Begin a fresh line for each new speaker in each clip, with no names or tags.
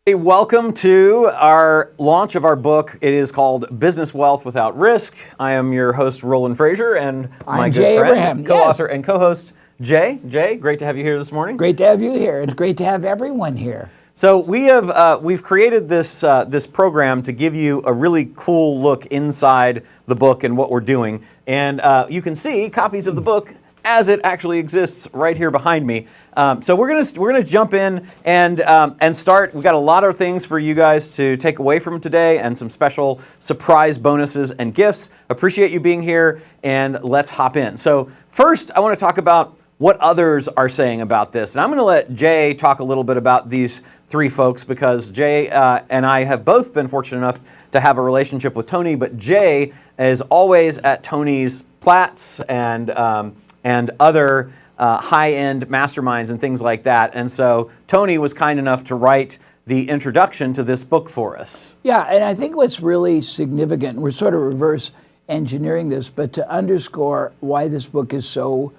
Hey, welcome to our launch of our book. It is called Business Wealth Without Risk. I am your host, Roland Frasier, and my good friend, co-author and co-host, Jay. Jay, great to have you here this morning.
Great to have you here, and great to have everyone here.
So we've created this program to give you a really cool look inside the book and what we're doing, and you can see copies of the book as it actually exists right here behind me. So we're gonna jump in and start. We've got a lot of things for you guys to take away from today, and some special surprise bonuses and gifts. Appreciate you being here, and let's hop in. So first, I want to talk about what others are saying about this, and I'm going to let Jay talk a little bit about these three folks, because Jay and I have both been fortunate enough to have a relationship with Tony, but Jay is always at Tony's Platts and other high-end masterminds and things like that. And so Tony was kind enough to write the introduction to this book for us.
Yeah, and I think what's really significant, we're sort of reverse engineering this, but to underscore why this book is so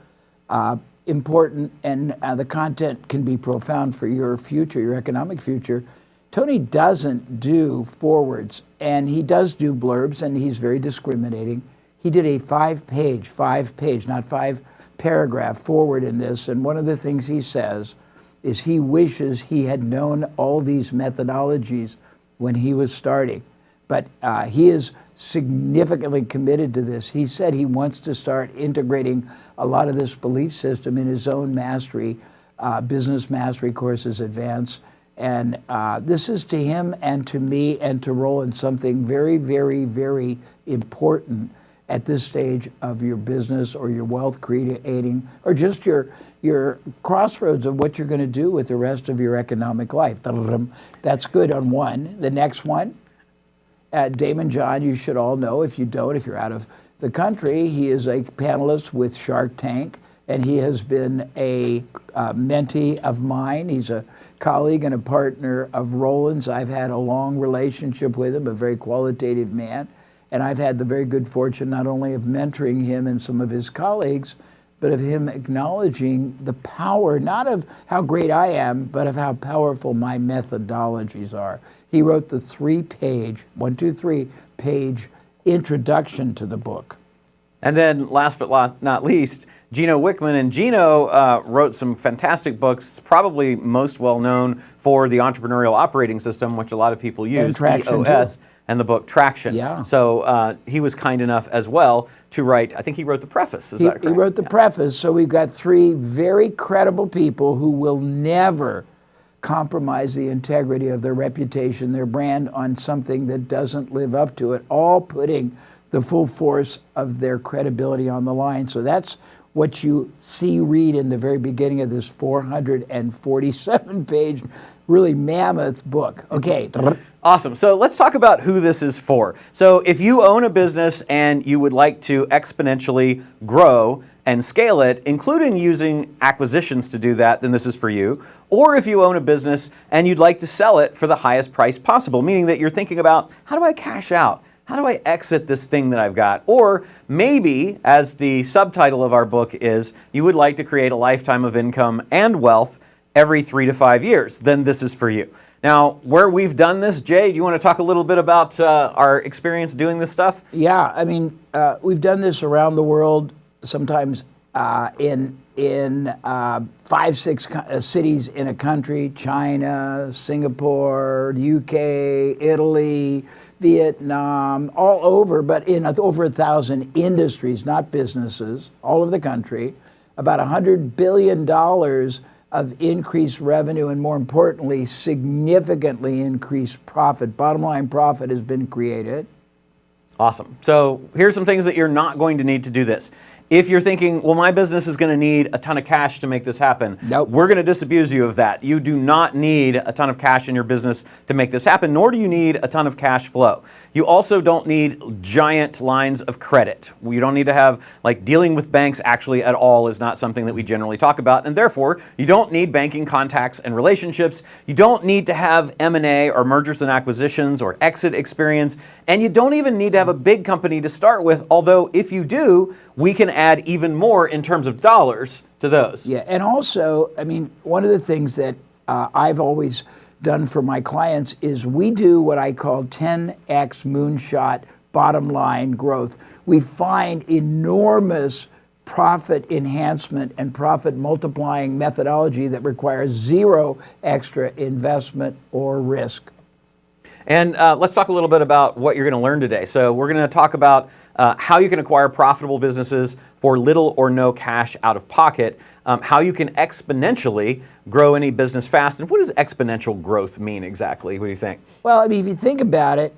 important and the content can be profound for your future, your economic future. Tony doesn't do forwards, and he does do blurbs, and he's very discriminating. He did a five-page, not five-paragraph forward in this, and one of the things he says is he wishes he had known all these methodologies when he was starting. But he is significantly committed to this. He said he wants to start integrating a lot of this belief system in his own mastery, business mastery courses, advance. And this is to him and to me and to Roland something very, very, very important at this stage of your business or your wealth creating, or just your crossroads of what you're going to do with the rest of your economic life. That's good on one. The next one, Damon John, you should all know. If you don't, if you're out of the country, he is a panelist with Shark Tank, and he has been a mentee of mine. He's a colleague and a partner of Roland's. I've had a long relationship with him, a very qualitative man. And I've had the very good fortune not only of mentoring him and some of his colleagues, but of him acknowledging the power, not of how great I am, but of how powerful my methodologies are. He wrote the three-page introduction to the book.
And then last but not least, Gino Wickman. And Gino wrote some fantastic books, probably most well known for the Entrepreneurial Operating System, which a lot of people use, EOS. And the book Traction.
Yeah.
So he was kind enough as well to write, I think he wrote the preface, is that correct?
He wrote the preface, so we've got three very credible people who will never compromise the integrity of their reputation, their brand, on something that doesn't live up to it, all putting the full force of their credibility on the line. So that's what you read in the very beginning of this 447-page, really mammoth book. Okay.
Awesome. So let's talk about who this is for. So if you own a business and you would like to exponentially grow and scale it, including using acquisitions to do that, then this is for you. Or if you own a business and you'd like to sell it for the highest price possible, meaning that you're thinking about, how do I cash out? How do I exit this thing that I've got? Or maybe, as the subtitle of our book is, you would like to create a lifetime of income and wealth every 3 to 5 years, then this is for you. Now, where we've done this, Jay, do you want to talk a little bit about our experience doing this stuff?
Yeah, I mean, we've done this around the world, sometimes in 5, 6 cities in a country: China, Singapore, UK, Italy, Vietnam, all over, but in over 1,000 industries, not businesses, all over the country. About $100 billion of increased revenue, and more importantly, significantly increased profit. Bottom line profit has been created.
Awesome. So here's some things that you're not going to need to do this. If you're thinking, well, my business is going to need a ton of cash to make this happen,
nope.
We're going to disabuse you of that. You do not need a ton of cash in your business to make this happen, nor do you need a ton of cash flow. You also don't need giant lines of credit. You don't need to have, like, dealing with banks actually at all is not something that we generally talk about, and therefore, you don't need banking contacts and relationships. You don't need to have M&A or mergers and acquisitions or exit experience, and you don't even need to have a big company to start with, although if you do, we can add even more in terms of dollars to those.
Yeah, and also, I mean, one of the things that I've always done for my clients is we do what I call 10x moonshot bottom line growth. We find enormous profit enhancement and profit multiplying methodology that requires zero extra investment or risk.
And let's talk a little bit about what you're going to learn today. So we're going to talk about how you can acquire profitable businesses for little or no cash out of pocket, how you can exponentially grow any business fast. And what does exponential growth mean exactly? What do you think?
Well, I mean, if you think about it,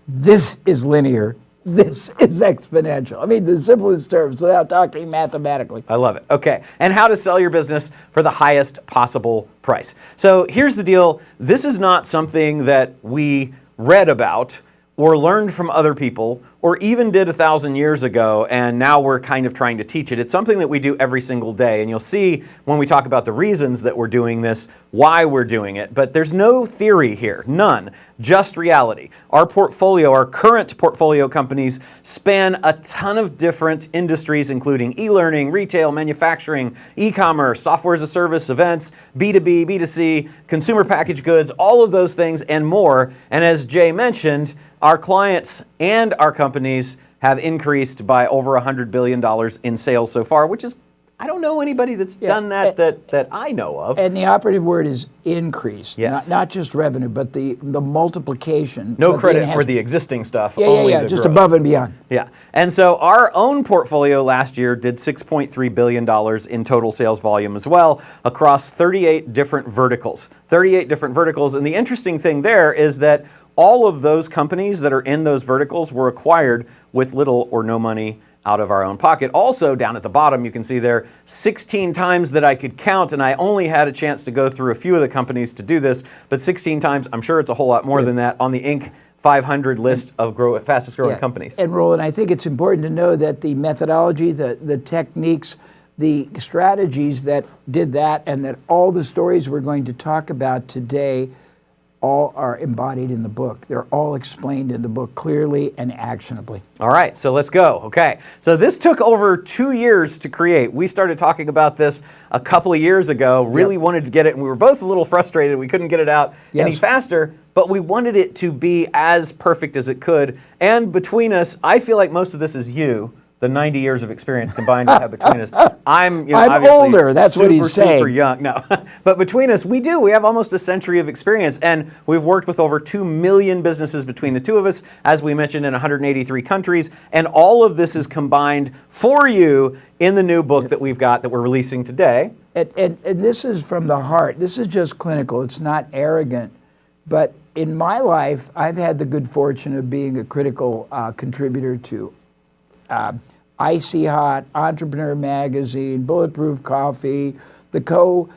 this is linear. This is exponential. I mean, the simplest terms without talking mathematically.
I love it. Okay. And how to sell your business for the highest possible price. So here's the deal. This is not something that we read about or learned from other people or even did 1,000 years ago, and now we're kind of trying to teach it. It's something that we do every single day, and you'll see when we talk about the reasons that we're doing this, why we're doing it. But there's no theory here, none, just reality. Our portfolio, our current portfolio companies span a ton of different industries, including e-learning, retail, manufacturing, e-commerce, software as a service, events, B2B, B2C, consumer packaged goods, all of those things and more. And as Jay mentioned, our clients and our companies have increased by over $100 billion in sales so far, which is, I don't know anybody that's done that I know of.
And the operative word is increase,
Yes.
not just revenue, but the multiplication.
No credit for the existing stuff.
Yeah,
only
yeah,
the
just
growth.
above and beyond.
Yeah. And so our own portfolio last year did $6.3 billion in total sales volume as well across 38 different verticals. 38 different verticals. And the interesting thing there is that all of those companies that are in those verticals were acquired with little or no money out of our own pocket. Also, down at the bottom, you can see there 16 times that I could count, and I only had a chance to go through a few of the companies to do this, but 16 times, I'm sure it's a whole lot more than that, on the Inc. 500 list of fastest growing companies.
And Roland, I think it's important to know that the methodology, the techniques, the strategies that did that, and that all the stories we're going to talk about today all are embodied in the book. They're all explained in the book clearly and actionably.
All right, so let's go. Okay, so this took over 2 years to create. We started talking about this a couple of years ago, really wanted to get it, and we were both a little frustrated. We couldn't get it out any faster, but we wanted it to be as perfect as it could. And between us, I feel like most of this is you. The 90 years of experience combined we have between us. I'm obviously
older, that's what he's saying.
Super young. No, but between us, we have almost a century of experience, and we've worked with over 2 million businesses between the two of us, as we mentioned, in 183 countries, and all of this is combined for you in the new book that we've got that we're releasing today.
And this is from the heart. This is just clinical. It's not arrogant. But in my life, I've had the good fortune of being a critical contributor to Icy Hot, Entrepreneur Magazine, Bulletproof Coffee, the co-CEO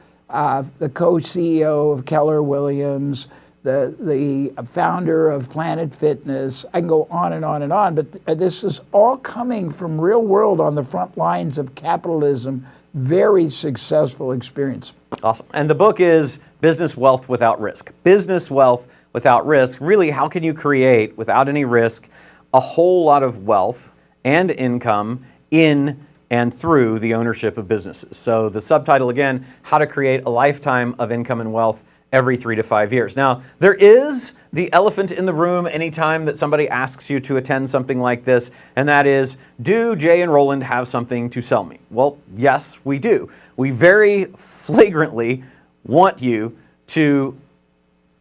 of Keller Williams, the founder of Planet Fitness. I can go on and on and on, but this is all coming from real world on the front lines of capitalism. Very successful experience.
Awesome. And the book is Business Wealth Without Risk. Business Wealth Without Risk. Really, how can you create, without any risk, a whole lot of wealth and income in and through the ownership of businesses. So the subtitle again, how to create a lifetime of income and wealth every 3 to 5 years. Now, there is the elephant in the room anytime that somebody asks you to attend something like this, and that is, do Jay and Roland have something to sell me? Well, yes, we do. We very flagrantly want you to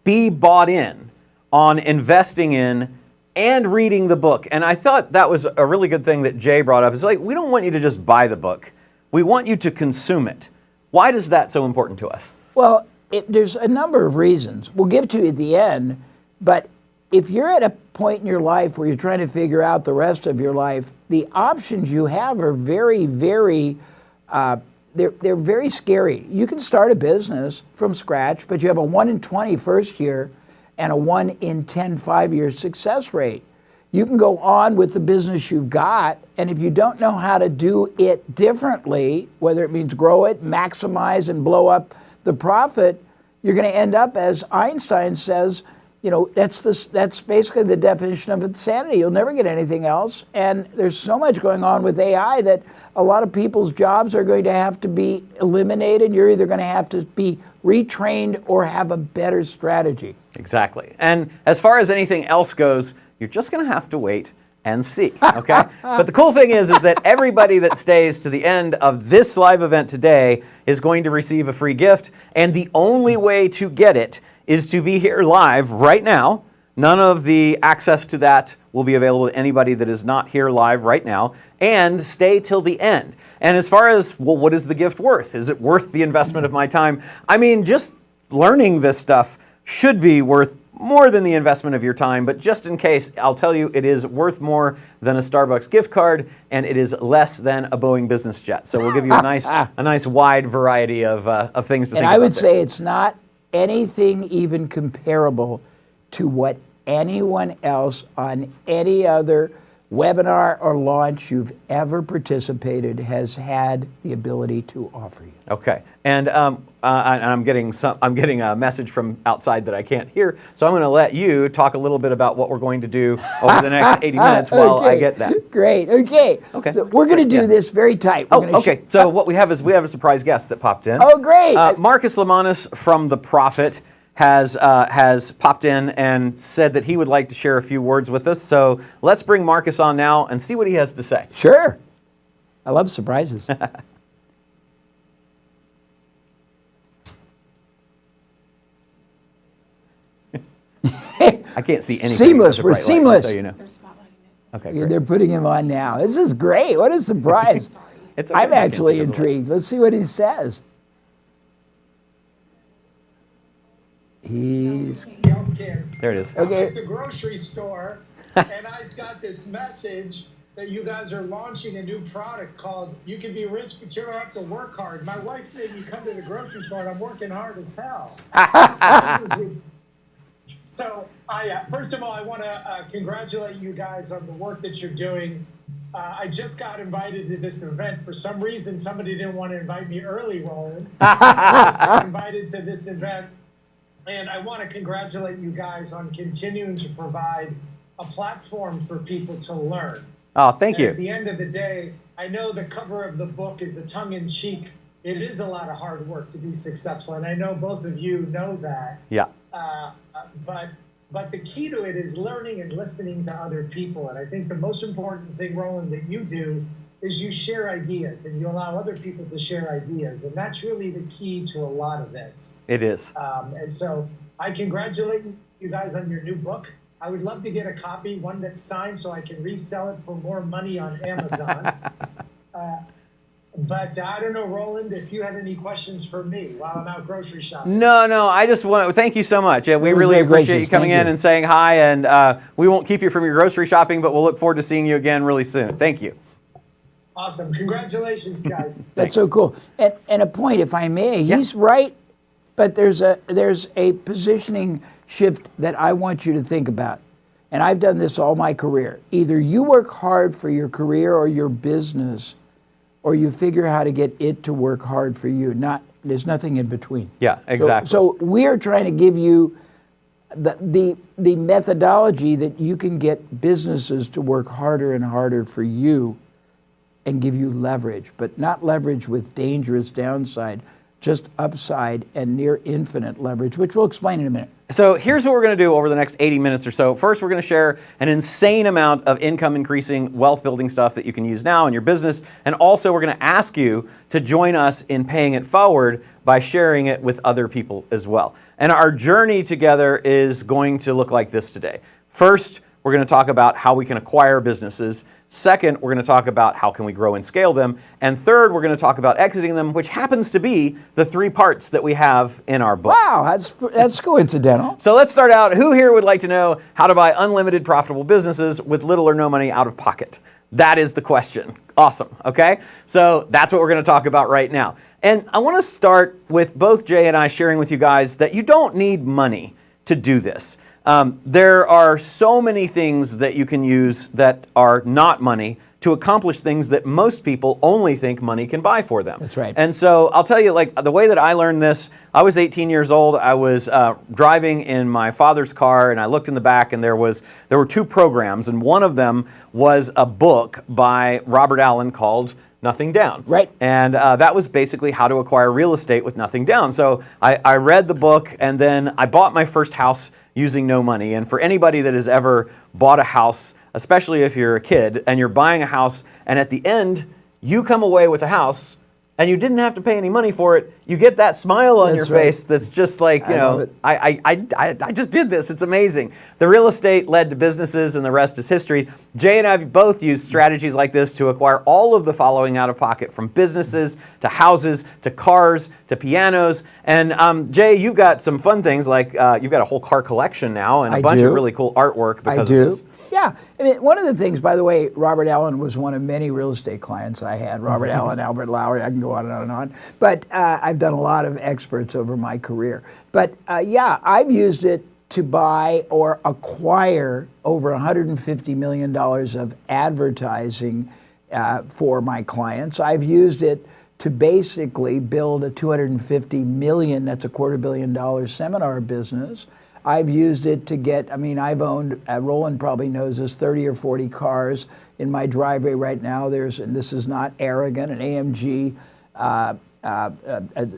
be bought in on investing in and reading the book. And I thought that was a really good thing that Jay brought up. It's like, we don't want you to just buy the book. We want you to consume it. Why is that so important to us?
Well, there's a number of reasons. We'll give it to you at the end, but if you're at a point in your life where you're trying to figure out the rest of your life, the options you have are very, very, they're very scary. You can start a business from scratch, but you have a 1 in 20 first year and a 1 in 10 5-year success rate. You can go on with the business you've got, and if you don't know how to do it differently, whether it means grow it, maximize, and blow up the profit, you're going to end up, as Einstein says, you know, that's basically the definition of insanity. You'll never get anything else. And there's so much going on with AI that a lot of people's jobs are going to have to be eliminated. You're either going to have to be retrained, or have a better strategy.
Exactly. And as far as anything else goes, you're just going to have to wait and see, okay? But the cool thing is that everybody that stays to the end of this live event today is going to receive a free gift, and the only way to get it is to be here live right now. None of the access to that will be available to anybody that is not here live right now, and stay till the end. And as far as, well, what is the gift worth? Is it worth the investment of my time? I mean, just learning this stuff should be worth more than the investment of your time, but just in case, I'll tell you, it is worth more than a Starbucks gift card, and it is less than a Boeing business jet. So we'll give you a nice wide variety of things to think about.
And I would say it's not anything even comparable to what anyone else on any other webinar or launch you've ever participated has had the ability to offer you.
Okay, and I'm getting a message from outside that I can't hear, so I'm going to let you talk a little bit about what we're going to do over the next 80 minutes while I get that.
Great. Okay. Okay. We're going to do this very tight.
Okay. So what we have is a surprise guest that popped in.
Oh, great.
Marcus Lemanis from The Prophet has popped in and said that he would like to share a few words with us. So let's bring Marcus on now and see what he has to say.
Sure. I love surprises.
I can't see anything.
Seamless. We're seamless.
Light, so you know.
They're spotlighting it.
Okay, great.
They're putting him on now. This is great. What a surprise.
It's okay.
I'm actually intrigued. Let's see what he says. He's...
There it is.
Okay.
I'm at the grocery store, and I got this message that you guys are launching a new product called You Can Be Rich, but you don't have to work hard. My wife made me come to the grocery store, and I'm working hard as hell. So, first of all, I want to congratulate you guys on the work that you're doing. I just got invited to this event. For some reason, somebody didn't want to invite me early, Roland. I just got invited to this event. And I want to congratulate you guys on continuing to provide a platform for people to learn.
Oh, thank you.
At the end of the day, I know the cover of the book is a tongue-in-cheek. It is a lot of hard work to be successful, and I know both of you know that.
Yeah.
But the key to it is learning and listening to other people. And I think the most important thing, Roland, that you do is you share ideas and you allow other people to share ideas. And that's really the key to a lot of this.
It is.
And so I congratulate you guys on your new book. I would love to get a copy, one that's signed, so I can resell it for more money on Amazon. But I don't know, Roland, if you had any questions for me while I'm out grocery shopping.
No, I just want to thank you so much. We really appreciate you coming in and saying hi, and we won't keep you from your grocery shopping, but we'll look forward to seeing you again really soon. Thank you.
Awesome. Congratulations, guys.
That's so cool. And a point, if I may, he's right, but there's a positioning shift that I want you to think about. And I've done this all my career. Either you work hard for your career or your business, or you figure how to get it to work hard for you. There's nothing in between.
Yeah, exactly.
So we're trying to give you the methodology that you can get businesses to work harder and harder for you and give you leverage, but not leverage with dangerous downside, just upside and near infinite leverage, which we'll explain in a minute.
So here's what we're going to do over the next 80 minutes or so. First, we're going to share an insane amount of income increasing, wealth building stuff that you can use now in your business. And also, we're going to ask you to join us in paying it forward by sharing it with other people as well. And our journey together is going to look like this today. First, we're going to talk about how we can acquire businesses. Second, we're going to talk about how can we grow and scale them. And third, we're going to talk about exiting them, which happens to be the 3 parts that we have in our book.
Wow, that's coincidental.
So let's start out. Who here would like to know how to buy unlimited profitable businesses with little or no money out of pocket? That is the question. Awesome, okay? So that's what we're going to talk about right now. And I want to start with both Jay and I sharing with you guys that you don't need money to do this. There are so many things that you can use that are not money to accomplish things that most people only think money can buy for them.
That's right.
And so I'll tell you, like, the way that I learned this, I was 18 years old. I was driving in my father's car, and I looked in the back, and there were 2 programs, and one of them was a book by Robert Allen called nothing down.
Right.
And that was basically how to acquire real estate with nothing down. So I read the book, and then I bought my first house using no money. And for anybody that has ever bought a house, especially if you're a kid and you're buying a house, and at the end you come away with a house and you didn't have to pay any money for it, you get that smile on your face that's just like, you know, I just did this. It's amazing. The real estate led to businesses, and the rest is history. Jay and I have both used strategies like this to acquire all of the following out of pocket, from businesses to houses to cars to pianos. And Jay, you've got some fun things, like you've got a whole car collection now and a bunch of really cool artwork because of this.
Yeah. I mean, one of the things, by the way, Robert Allen was one of many real estate clients I had. Robert Allen, Albert Lowry, I can go on and on and on. But I've done a lot of experts over my career. But yeah, I've used it to buy or acquire over $150 million of advertising for my clients. I've used it to basically build a $250 million, that's a $250 million seminar business. I've used it to get, I mean, I've owned, Roland probably knows this, 30 or 40 cars in my driveway right now. There's, and this is not arrogant, an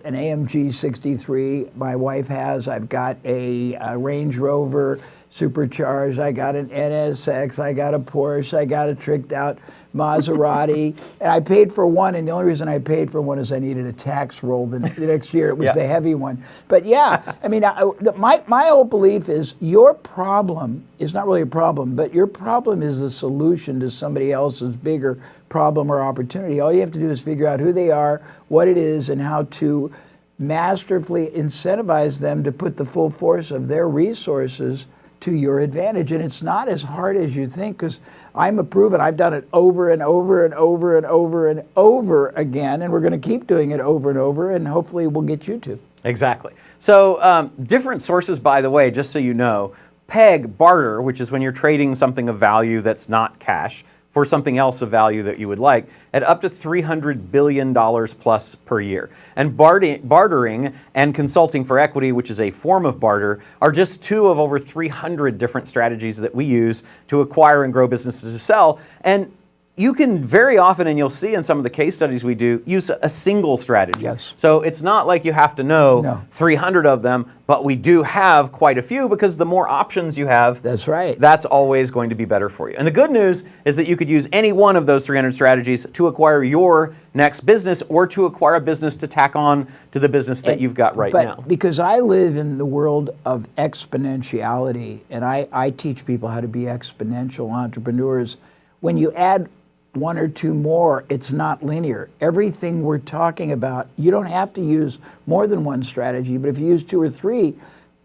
AMG 63 my wife has. I've got a Range Rover supercharged. I got an NSX. I got a Porsche. I got a tricked out Maserati. And I paid for one, and the only reason I paid for one is I needed a tax roll the next year. It was the heavy one. But yeah, I mean, my whole belief is your problem is not really a problem, but your problem is the solution to somebody else's bigger problem or opportunity. All you have to do is figure out who they are, what it is, and how to masterfully incentivize them to put the full force of their resources to your advantage. And it's not as hard as you think, because I'm a proven, I've done it over and over and over and over and over again, and we're going to keep doing it over and over, and hopefully we'll get you to.
Exactly. So different sources, by the way, just so you know, peg barter, which is when you're trading something of value that's not cash for something else of value that you would like, at up to $300 billion plus per year. And bartering and consulting for equity, which is a form of barter, are just two of over 300 different strategies that we use to acquire and grow businesses to sell. And you can very often, and you'll see in some of the case studies we do, use a single strategy.
Yes.
So it's not like you have to know 300 of them, but we do have quite a few, because the more options you have,
that's right,
that's always going to be better for you. And the good news is that you could use any one of those 300 strategies to acquire your next business, or to acquire a business to tack on to the business that you've got right now.
Because I live in the world of exponentiality, and I teach people how to be exponential entrepreneurs. When you add one or two more, it's not linear. Everything we're talking about, you don't have to use more than one strategy, but if you use two or three,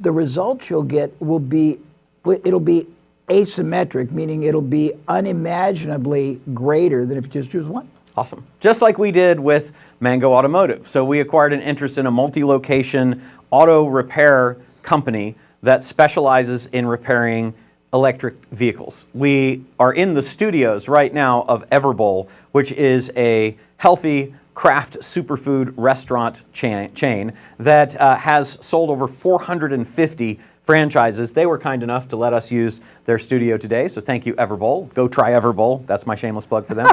the results you'll get will be, it'll be asymmetric, meaning it'll be unimaginably greater than if you just choose one.
Awesome. Just like we did with Mango Automotive. So we acquired an interest in a multi-location auto repair company that specializes in repairing electric vehicles. We are in the studios right now of Everbowl, which is a healthy craft superfood restaurant chain that has sold over 450 franchises. They were kind enough to let us use their studio today, so thank you, Everbowl. Go try Everbowl. That's my shameless plug for them.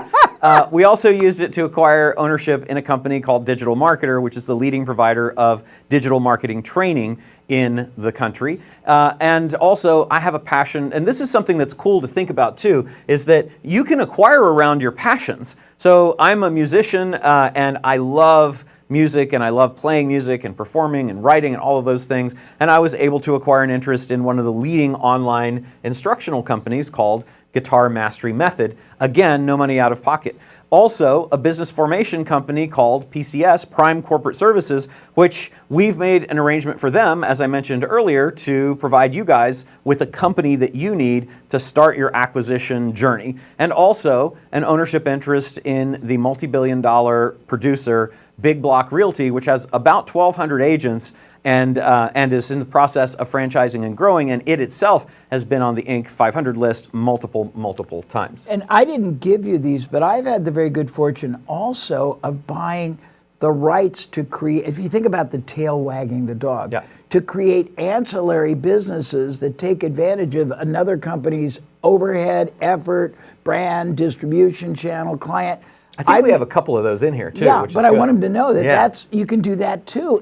We also used it to acquire ownership in a company called Digital Marketer, which is the leading provider of digital marketing training in the country. And also, I have a passion, and this is something that's cool to think about too, is that you can acquire around your passions. So I'm a musician, and I love music, and I love playing music and performing and writing and all of those things. And I was able to acquire an interest in one of the leading online instructional companies called Guitar Mastery Method. Again, no money out of pocket. Also, a business formation company called PCS, Prime Corporate Services, which we've made an arrangement for them, as I mentioned earlier, to provide you guys with a company that you need to start your acquisition journey. And also an ownership interest in the multi-billion-dollar producer Big Block Realty, which has about 1,200 agents and is in the process of franchising and growing, and it itself has been on the Inc. 500 list multiple times.
And I didn't give you these, but I've had the very good fortune also of buying the rights to create, if you think about the tail wagging the dog, to create ancillary businesses that take advantage of another company's overhead, effort, brand, distribution channel, client.
I think we have a couple of those in here too.
Yeah,
which
but
is
I
good.
want them to know that
Yeah.
you can do that too.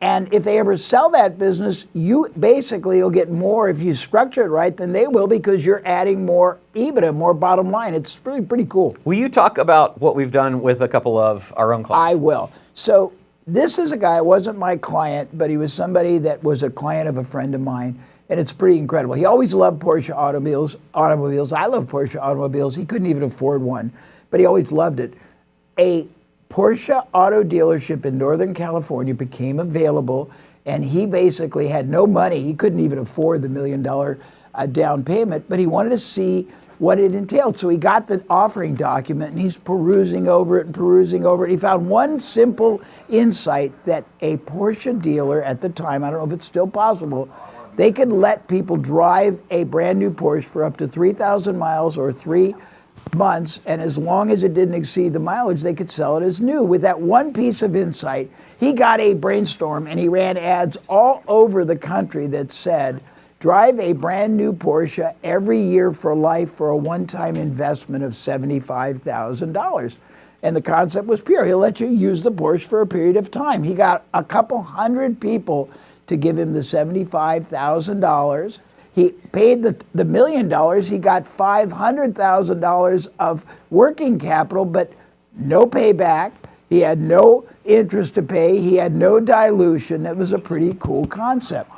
And if they ever sell that business, you basically will get more if you structure it right than they will, because you're adding more EBITDA, more bottom line. It's really pretty cool.
Will you talk about what we've done with a couple of our own clients?
I will. So this is a guy, wasn't my client, but he was somebody that was a client of a friend of mine, and it's pretty incredible. He always loved Porsche automobiles. I love Porsche automobiles. He couldn't even afford one, but he always loved it. A Porsche auto dealership in Northern California became available, and he basically had no money. He couldn't even afford the $1 million down payment, but he wanted to see what it entailed. So he got the offering document, and he's perusing over it and perusing over it. He found one simple insight that a Porsche dealer at the time, I don't know if it's still possible, they could let people drive a brand new Porsche for up to 3,000 miles or 3 months, and as long as it didn't exceed the mileage, they could sell it as new. With that one piece of insight, he got a brainstorm, and he ran ads all over the country that said, drive a brand new Porsche every year for life for a one-time investment of $75,000. And the concept was pure. He'll let you use the Porsche for a period of time. He got a couple hundred people to give him the $75,000. He paid the $1 million. He got $500,000 of working capital, but no payback. He had no interest to pay. He had no dilution. It was a pretty cool concept.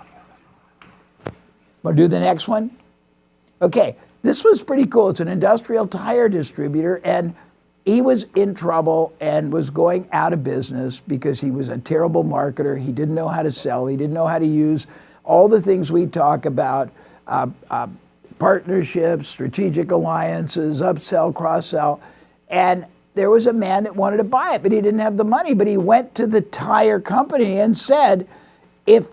Want to do the next one? Okay, this was pretty cool. It's an industrial tire distributor, and he was in trouble and was going out of business because he was a terrible marketer. He didn't know how to sell. He didn't know how to use all the things we talk about, partnerships, strategic alliances, upsell, cross-sell. And there was a man that wanted to buy it, but he didn't have the money. But he went to the tire company and said, if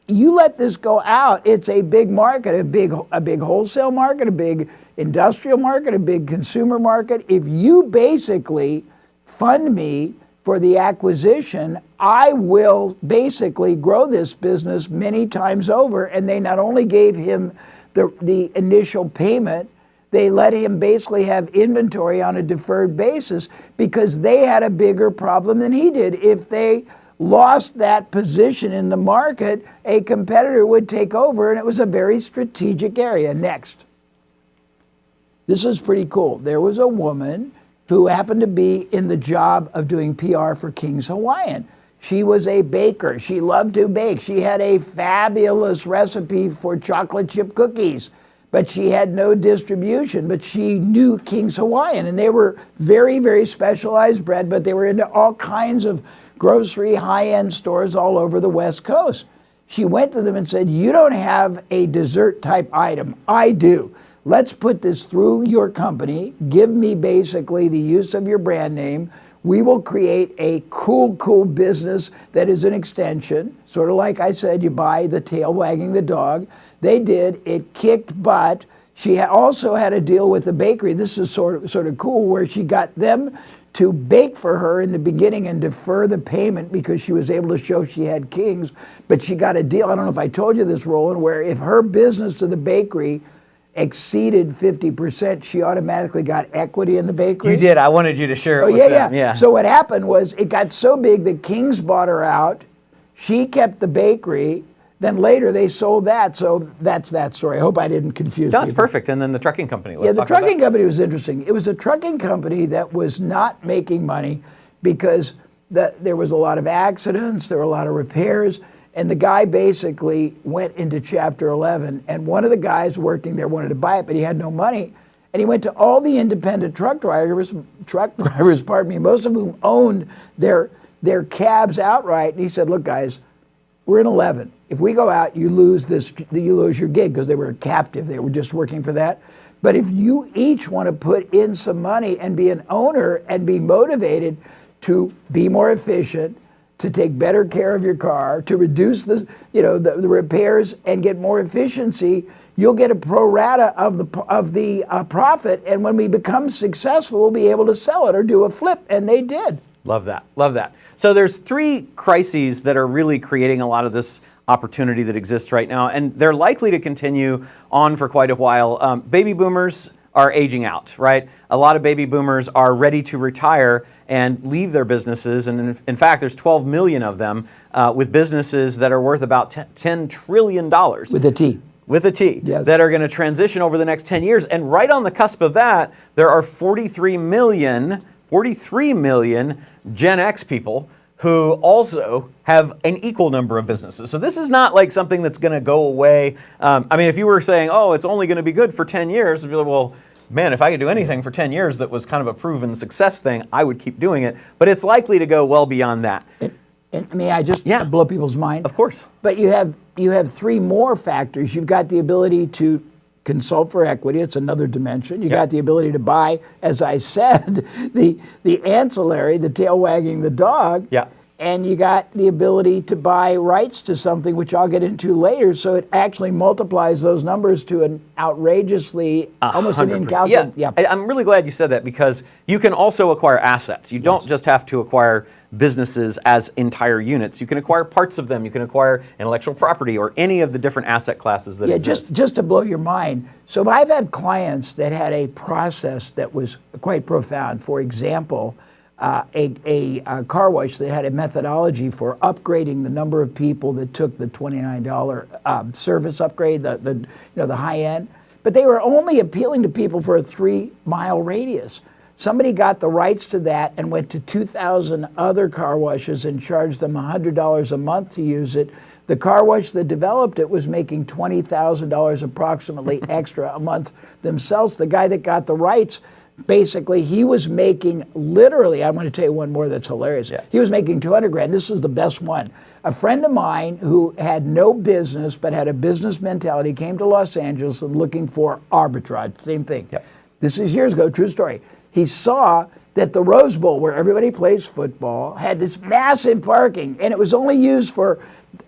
you let this go out, it's a big market, a big wholesale market, a big industrial market, a big consumer market. If you basically fund me for the acquisition, I will basically grow this business many times over. And they not only gave him the initial payment, they let him basically have inventory on a deferred basis because they had a bigger problem than he did. If they lost that position in the market, a competitor would take over, and it was a very strategic area. Next. This is pretty cool. There was a woman who happened to be in the job of doing PR for King's Hawaiian. She was a baker. She loved to bake. She had a fabulous recipe for chocolate chip cookies, but she had no distribution. But she knew King's Hawaiian, and they were very, very specialized bread, but they were into all kinds of grocery high-end stores all over the West Coast. She went to them and said, you don't have a dessert type item. I do. Let's put this through your company. Give me basically the use of your brand name. We will create a cool business that is an extension. Sort of like I said, you buy the tail wagging the dog. They did. It kicked butt. She also had a deal with the bakery. This is sort of cool, where she got them to bake for her in the beginning and defer the payment because she was able to show she had Kings. But she got a deal, I don't know if I told you this, Roland, where if her business to the bakery exceeded 50%, she automatically got equity in the bakery.
You did. I wanted you to share it with them. Yeah.
So what happened was it got so big that Kings bought her out. She kept the bakery. Then later they sold that. So that's that story. I hope I didn't confuse
That's
people.
perfect. And then the trucking company. Let's
Yeah, the
talk about
trucking
that.
company was interesting. It was a trucking company that was not making money because there was a lot of accidents, there were a lot of repairs, and the guy basically went into Chapter 11, and one of the guys working there wanted to buy it, but he had no money, and he went to all the independent truck drivers, pardon me, most of whom owned their cabs outright, and he said, look guys, we're in 11. If we go out, you lose your gig, because they were captive. They were just working for that. But if you each want to put in some money and be an owner and be motivated to be more efficient, to take better care of your car, to reduce the repairs and get more efficiency, you'll get a pro rata of the profit. And when we become successful, we'll be able to sell it or do a flip. And they did.
Love that. Love that. So there's 3 crises that are really creating a lot of this opportunity that exists right now, and they're likely to continue on for quite a while. Baby boomers are aging out, right? A lot of baby boomers are ready to retire and leave their businesses. And in fact, there's 12 million of them with businesses that are worth about $10 trillion.
With a T.
With a T,
yes.
That are going to transition over the next 10 years. And right on the cusp of that, there are 43 million Gen X people who also have an equal number of businesses. So this is not like something that's going to go away. I mean, if you were saying, oh, it's only going to be good for 10 years, you'd be like, well, man, if I could do anything for 10 years that was kind of a proven success thing, I would keep doing it. But it's likely to go well beyond that.
And may I just blow people's mind?
Of course.
But you have three more factors. You've got the ability to consult for equity. It's another dimension. You got the ability to buy, as I said, the ancillary, the tail wagging the dog.
Yeah.
And you got the ability to buy rights to something, which I'll get into later. So it actually multiplies those numbers to an outrageously, almost an
100%.
incalculable.
Yeah. I'm really glad you said that, because you can also acquire assets. You don't just have to acquire businesses as entire units. You can acquire parts of them. You can acquire intellectual property or any of the different asset classes that exist.
Just to blow your mind. So I've had clients that had a process that was quite profound. For example, a car wash that had a methodology for upgrading the number of people that took the $29 service upgrade, the high end, but they were only appealing to people for a 3-mile radius. Somebody got the rights to that and went to 2,000 other car washes and charged them $100 a month to use it. The car wash that developed it was making $20,000 approximately extra a month themselves. The guy that got the rights, basically, he was making literally, I'm going to tell you one more that's hilarious.
Yeah.
He was making 200 grand. This was the best one. A friend of mine who had no business but had a business mentality came to Los Angeles and looking for arbitrage. Same thing.
Yeah.
This is years ago, true story. He saw that the Rose Bowl, where everybody plays football, had this massive parking, and it was only used for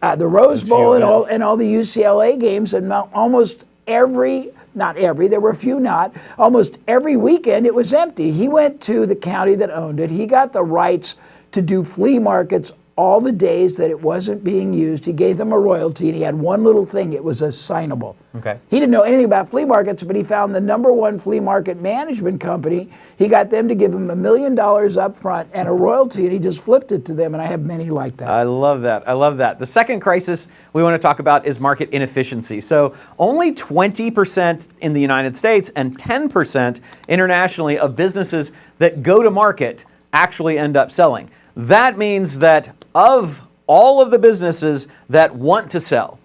the Rose Bowl and all the UCLA games, and almost not every, there were a few not, almost every weekend it was empty. He went to the county that owned it. He got the rights to do flea markets all the days that it wasn't being used. He gave them a royalty, and he had one little thing. It was assignable.
Okay.
He didn't know anything about flea markets, but he found the #1 flea market management company. He got them to give him $1 million up front and a royalty, and he just flipped it to them, and I have many like that.
I love that. I love that. The second crisis we want to talk about is market inefficiency. So only 20% in the United States and 10% internationally of businesses that go to market actually end up selling. That means that of all of the businesses that want to sell,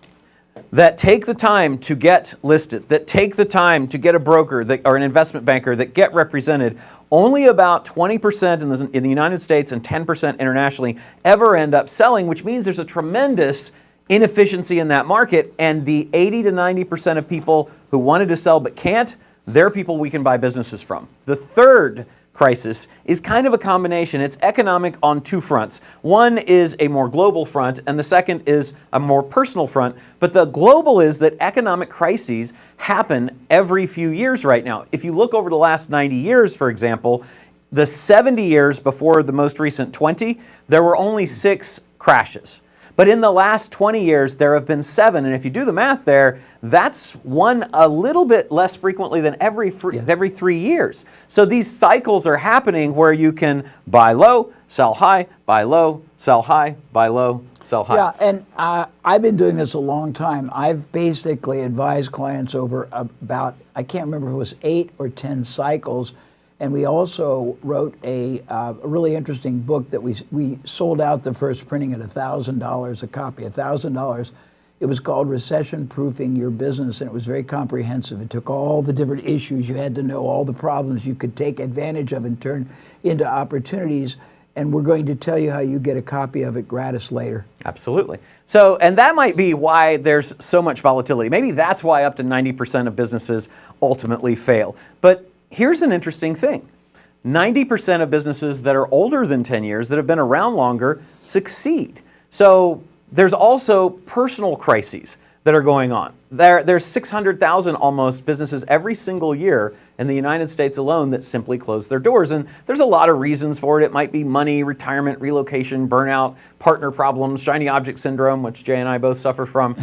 that take the time to get listed, that take the time to get a broker or an investment banker, that get represented, only about 20% in the United States and 10% internationally ever end up selling, which means there's a tremendous inefficiency in that market. And the 80 to 90% of people who wanted to sell but can't, they're people we can buy businesses from. The third crisis is kind of a combination. It's economic on two fronts. One is a more global front, and the second is a more personal front. But the global is that economic crises happen every few years right now. If you look over the last 90 years, for example, the 70 years before the most recent 20, there were only 6 crashes. But in the last 20 years, there have been 7. And if you do the math there, that's one a little bit less frequently than every 3 years. So these cycles are happening where you can buy low, sell high, buy low, sell high, buy low, sell high.
Yeah, and I've been doing this a long time. I've basically advised clients over about, I can't remember if it was 8 or 10 cycles. And we also wrote a really interesting book that we sold out the first printing at $1,000 a copy, $1,000. It was called Recession Proofing Your Business, and it was very comprehensive. It took all the different issues you had to know, all the problems you could take advantage of and turn into opportunities. And we're going to tell you how you get a copy of it gratis later.
Absolutely. So, and that might be why there's so much volatility. Maybe that's why up to 90% of businesses ultimately fail. But here's an interesting thing. 90% of businesses that are older than 10 years, that have been around longer, succeed. So there's also personal crises that are going on. There's 600,000 almost businesses every single year in the United States alone that simply close their doors. And there's a lot of reasons for it. It might be money, retirement, relocation, burnout, partner problems, shiny object syndrome, which Jay and I both suffer from,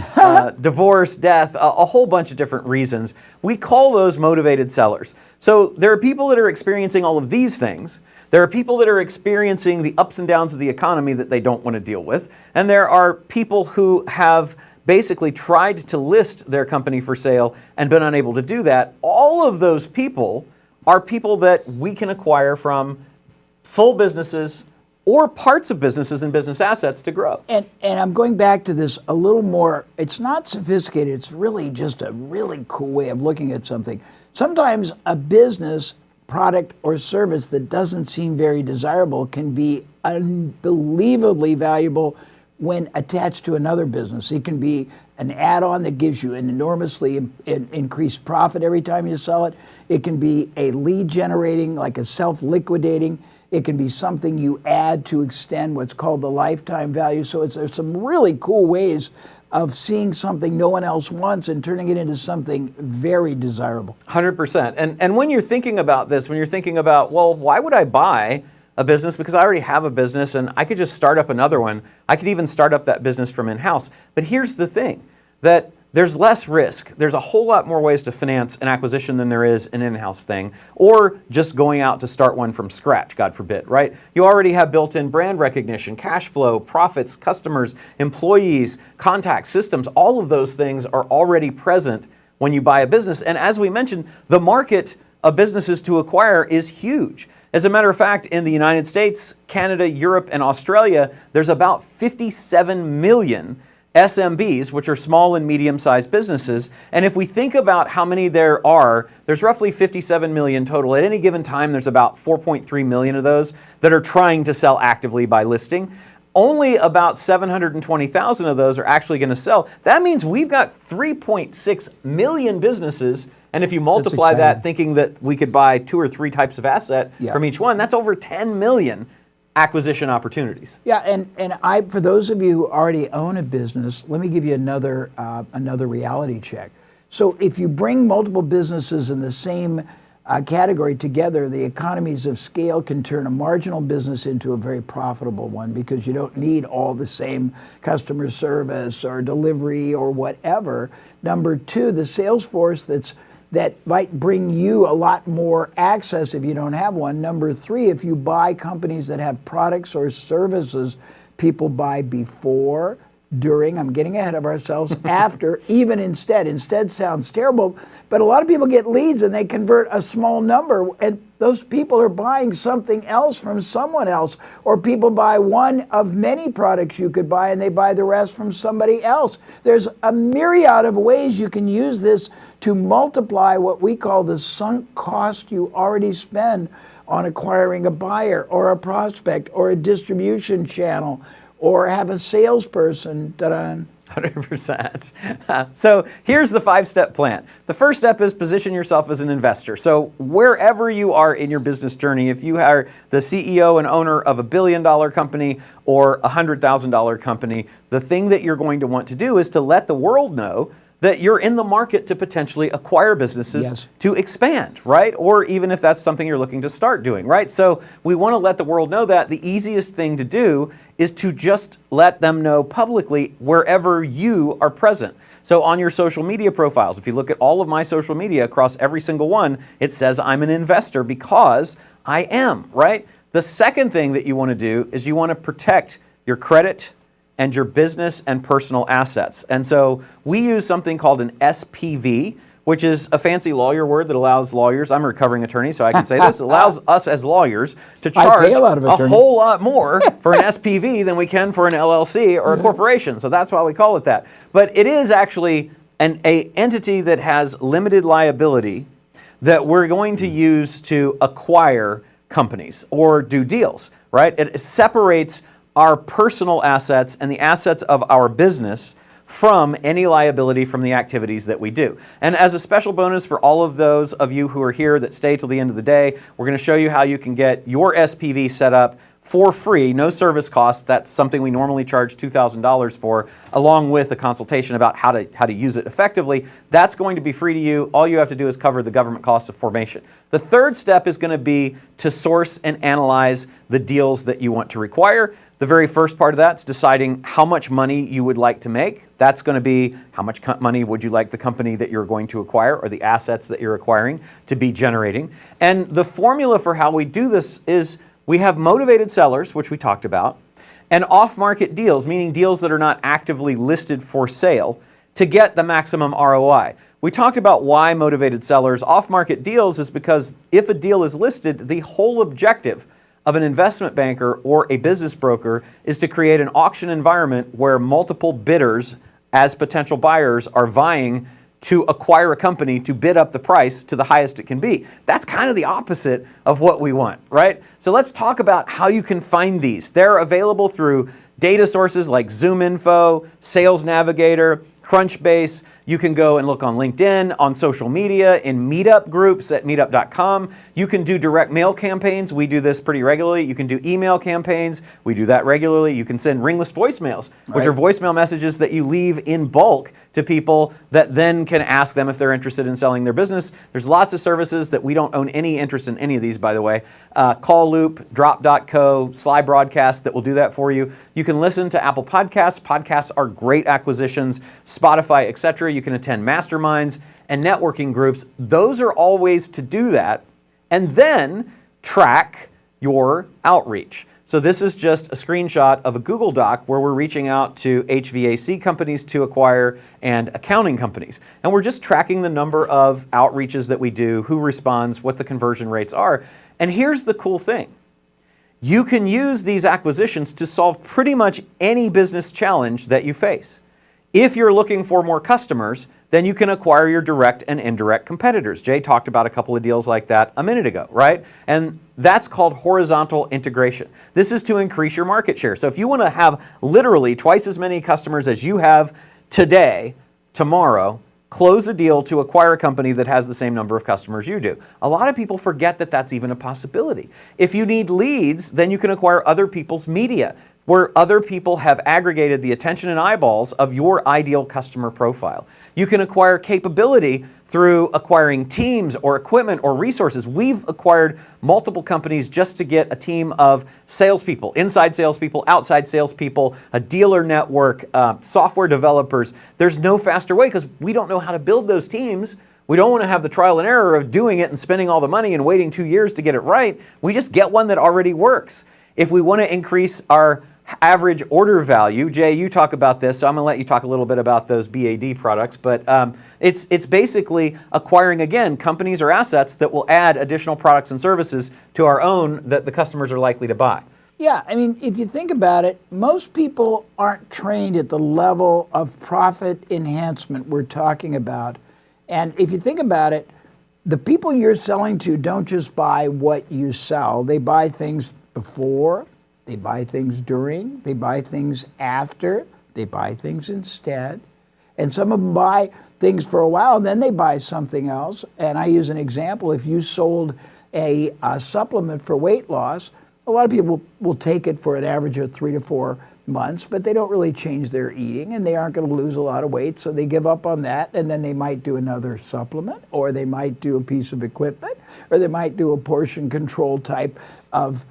divorce, death, a whole bunch of different reasons. We call those motivated sellers. So there are people that are experiencing all of these things. There are people that are experiencing the ups and downs of the economy that they don't want to deal with. And there are people who have basically tried to list their company for sale and been unable to do that. All of those people are people that we can acquire from full businesses or parts of businesses and business assets to grow.
And I'm going back to this a little more, it's not sophisticated, it's really just a really cool way of looking at something. Sometimes a business, product, or service that doesn't seem very desirable can be unbelievably valuable when attached to another business. It can be an add-on that gives you an enormously increased profit every time you sell it. It can be a lead generating, like a self-liquidating. It can be something you add to extend what's called the lifetime value. So there's some really cool ways of seeing something no one else wants and turning it into something very desirable.
100%. And when you're thinking about this, when you're thinking about, well, why would I buy a business? Because I already have a business and I could just start up another one. I could even start up that business from in-house. But here's the thing, that there's less risk. There's a whole lot more ways to finance an acquisition than there is an in-house thing, or just going out to start one from scratch, God forbid, right? You already have built-in brand recognition, cash flow, profits, customers, employees, contacts, systems. All of those things are already present when you buy a business. And as we mentioned, the market of businesses to acquire is huge. As a matter of fact, in the United States, Canada, Europe, and Australia, there's about 57 million SMBs, which are small and medium-sized businesses. And if we think about how many there are, there's roughly 57 million total. At any given time, there's about 4.3 million of those that are trying to sell actively by listing. Only about 720,000 of those are actually going to sell. That means we've got 3.6 million businesses. And if you multiply that, thinking that we could buy 2 or 3 types of asset from each one, that's over 10 million acquisition opportunities.
Yeah, and for those of you who already own a business, let me give you another reality check. So if you bring multiple businesses in the same category together, the economies of scale can turn a marginal business into a very profitable one because you don't need all the same customer service or delivery or whatever. Number 2, the sales force that might bring you a lot more access if you don't have one. Number 3, if you buy companies that have products or services people buy before, during, I'm getting ahead of ourselves, after, even instead. Instead sounds terrible, but a lot of people get leads and they convert a small number, and those people are buying something else from someone else, or people buy one of many products you could buy and they buy the rest from somebody else. There's a myriad of ways you can use this to multiply what we call the sunk cost you already spend on acquiring a buyer or a prospect or a distribution channel or have a salesperson.
100%. So here's the 5-step plan. The first step is position yourself as an investor. So wherever you are in your business journey, if you are the CEO and owner of $1 billion company or a $100,000 company, the thing that you're going to want to do is to let the world know that you're in the market to potentially acquire businesses to expand, right? Or even if that's something you're looking to start doing, right? So we want to let the world know that. The easiest thing to do is to just let them know publicly wherever you are present. So on your social media profiles, if you look at all of my social media across every single one, it says I'm an investor because I am, right? The second thing that you want to do is you want to protect your credit and your business and personal assets. And so we use something called an SPV, which is a fancy lawyer word that allows lawyers, I'm a recovering attorney, so I can say this, allows us as lawyers to charge a whole lot more for an SPV than we can for an LLC or a corporation. So that's why we call it that. But it is actually an entity that has limited liability that we're going to use to acquire companies or do deals, right? It separates our personal assets and the assets of our business from any liability from the activities that we do. And as a special bonus for all of those of you who are here that stay till the end of the day, we're going to show you how you can get your SPV set up for free, no service costs. That's something we normally charge $2,000 for, along with a consultation about how to use it effectively. That's going to be free to you. All you have to do is cover the government costs of formation. The third step is going to be to source and analyze the deals that you want to require. The very first part of that is deciding how much money you would like to make. That's going to be how much money would you like the company that you're going to acquire or the assets that you're acquiring to be generating. And the formula for how we do this is we have motivated sellers, which we talked about, and off-market deals, meaning deals that are not actively listed for sale, to get the maximum ROI. We talked about why motivated sellers. Off-market deals is because if a deal is listed, the whole objective of an investment banker or a business broker is to create an auction environment where multiple bidders as potential buyers are vying to acquire a company to bid up the price to the highest it can be. That's kind of the opposite of what we want, right? So let's talk about how you can find these. They're available through data sources like ZoomInfo, Sales Navigator, Crunchbase. You can go and look on LinkedIn, on social media, in meetup groups at meetup.com. You can do direct mail campaigns. We do this pretty regularly. You can do email campaigns. We do that regularly. You can send ringless voicemails, which are voicemail messages that you leave in bulk to people that then can ask them if they're interested in selling their business. There's lots of services that we don't own any interest in any of these, by the way. Call Loop, Drop.co, Sly Broadcast that will do that for you. You can listen to Apple Podcasts. Podcasts are great acquisitions, Spotify, etc. You can attend masterminds and networking groups. Those are all ways to do that. And then track your outreach. So this is just a screenshot of a Google Doc where we're reaching out to HVAC companies to acquire and accounting companies. And we're just tracking the number of outreaches that we do, who responds, what the conversion rates are. And here's the cool thing. You can use these acquisitions to solve pretty much any business challenge that you face. If you're looking for more customers, then you can acquire your direct and indirect competitors. Jay talked about a couple of deals like that a minute ago, right? And that's called horizontal integration. This is to increase your market share. So if you want to have literally twice as many customers as you have today, tomorrow, close a deal to acquire a company that has the same number of customers you do. A lot of people forget that that's even a possibility. If you need leads, then you can acquire other people's media, where other people have aggregated the attention and eyeballs of your ideal customer profile. You can acquire capability through acquiring teams or equipment or resources. We've acquired multiple companies just to get a team of salespeople, inside salespeople, outside salespeople, a dealer network, software developers. There's no faster way because we don't know how to build those teams. We don't want to have the trial and error of doing it and spending all the money and waiting 2 years to get it right. We just get one that already works. If we want to increase our average order value, Jay, you talk about this, so I'm going to let you talk a little bit about those BAD products, but it's basically acquiring, again, companies or assets that will add additional products and services to our own that the customers are likely to buy.
Yeah, I mean, if you think about it, most people aren't trained at the level of profit enhancement we're talking about. And if you think about it, the people you're selling to don't just buy what you sell. They buy things before, they buy things during, they buy things after, they buy things instead. And some of them buy things for a while, and then they buy something else. And I use an example. If you sold a supplement for weight loss, a lot of people will take it for an average of 3 to 4 months, but they don't really change their eating, and they aren't going to lose a lot of weight, so they give up on that, and then they might do another supplement, or they might do a piece of equipment, or they might do a portion control type of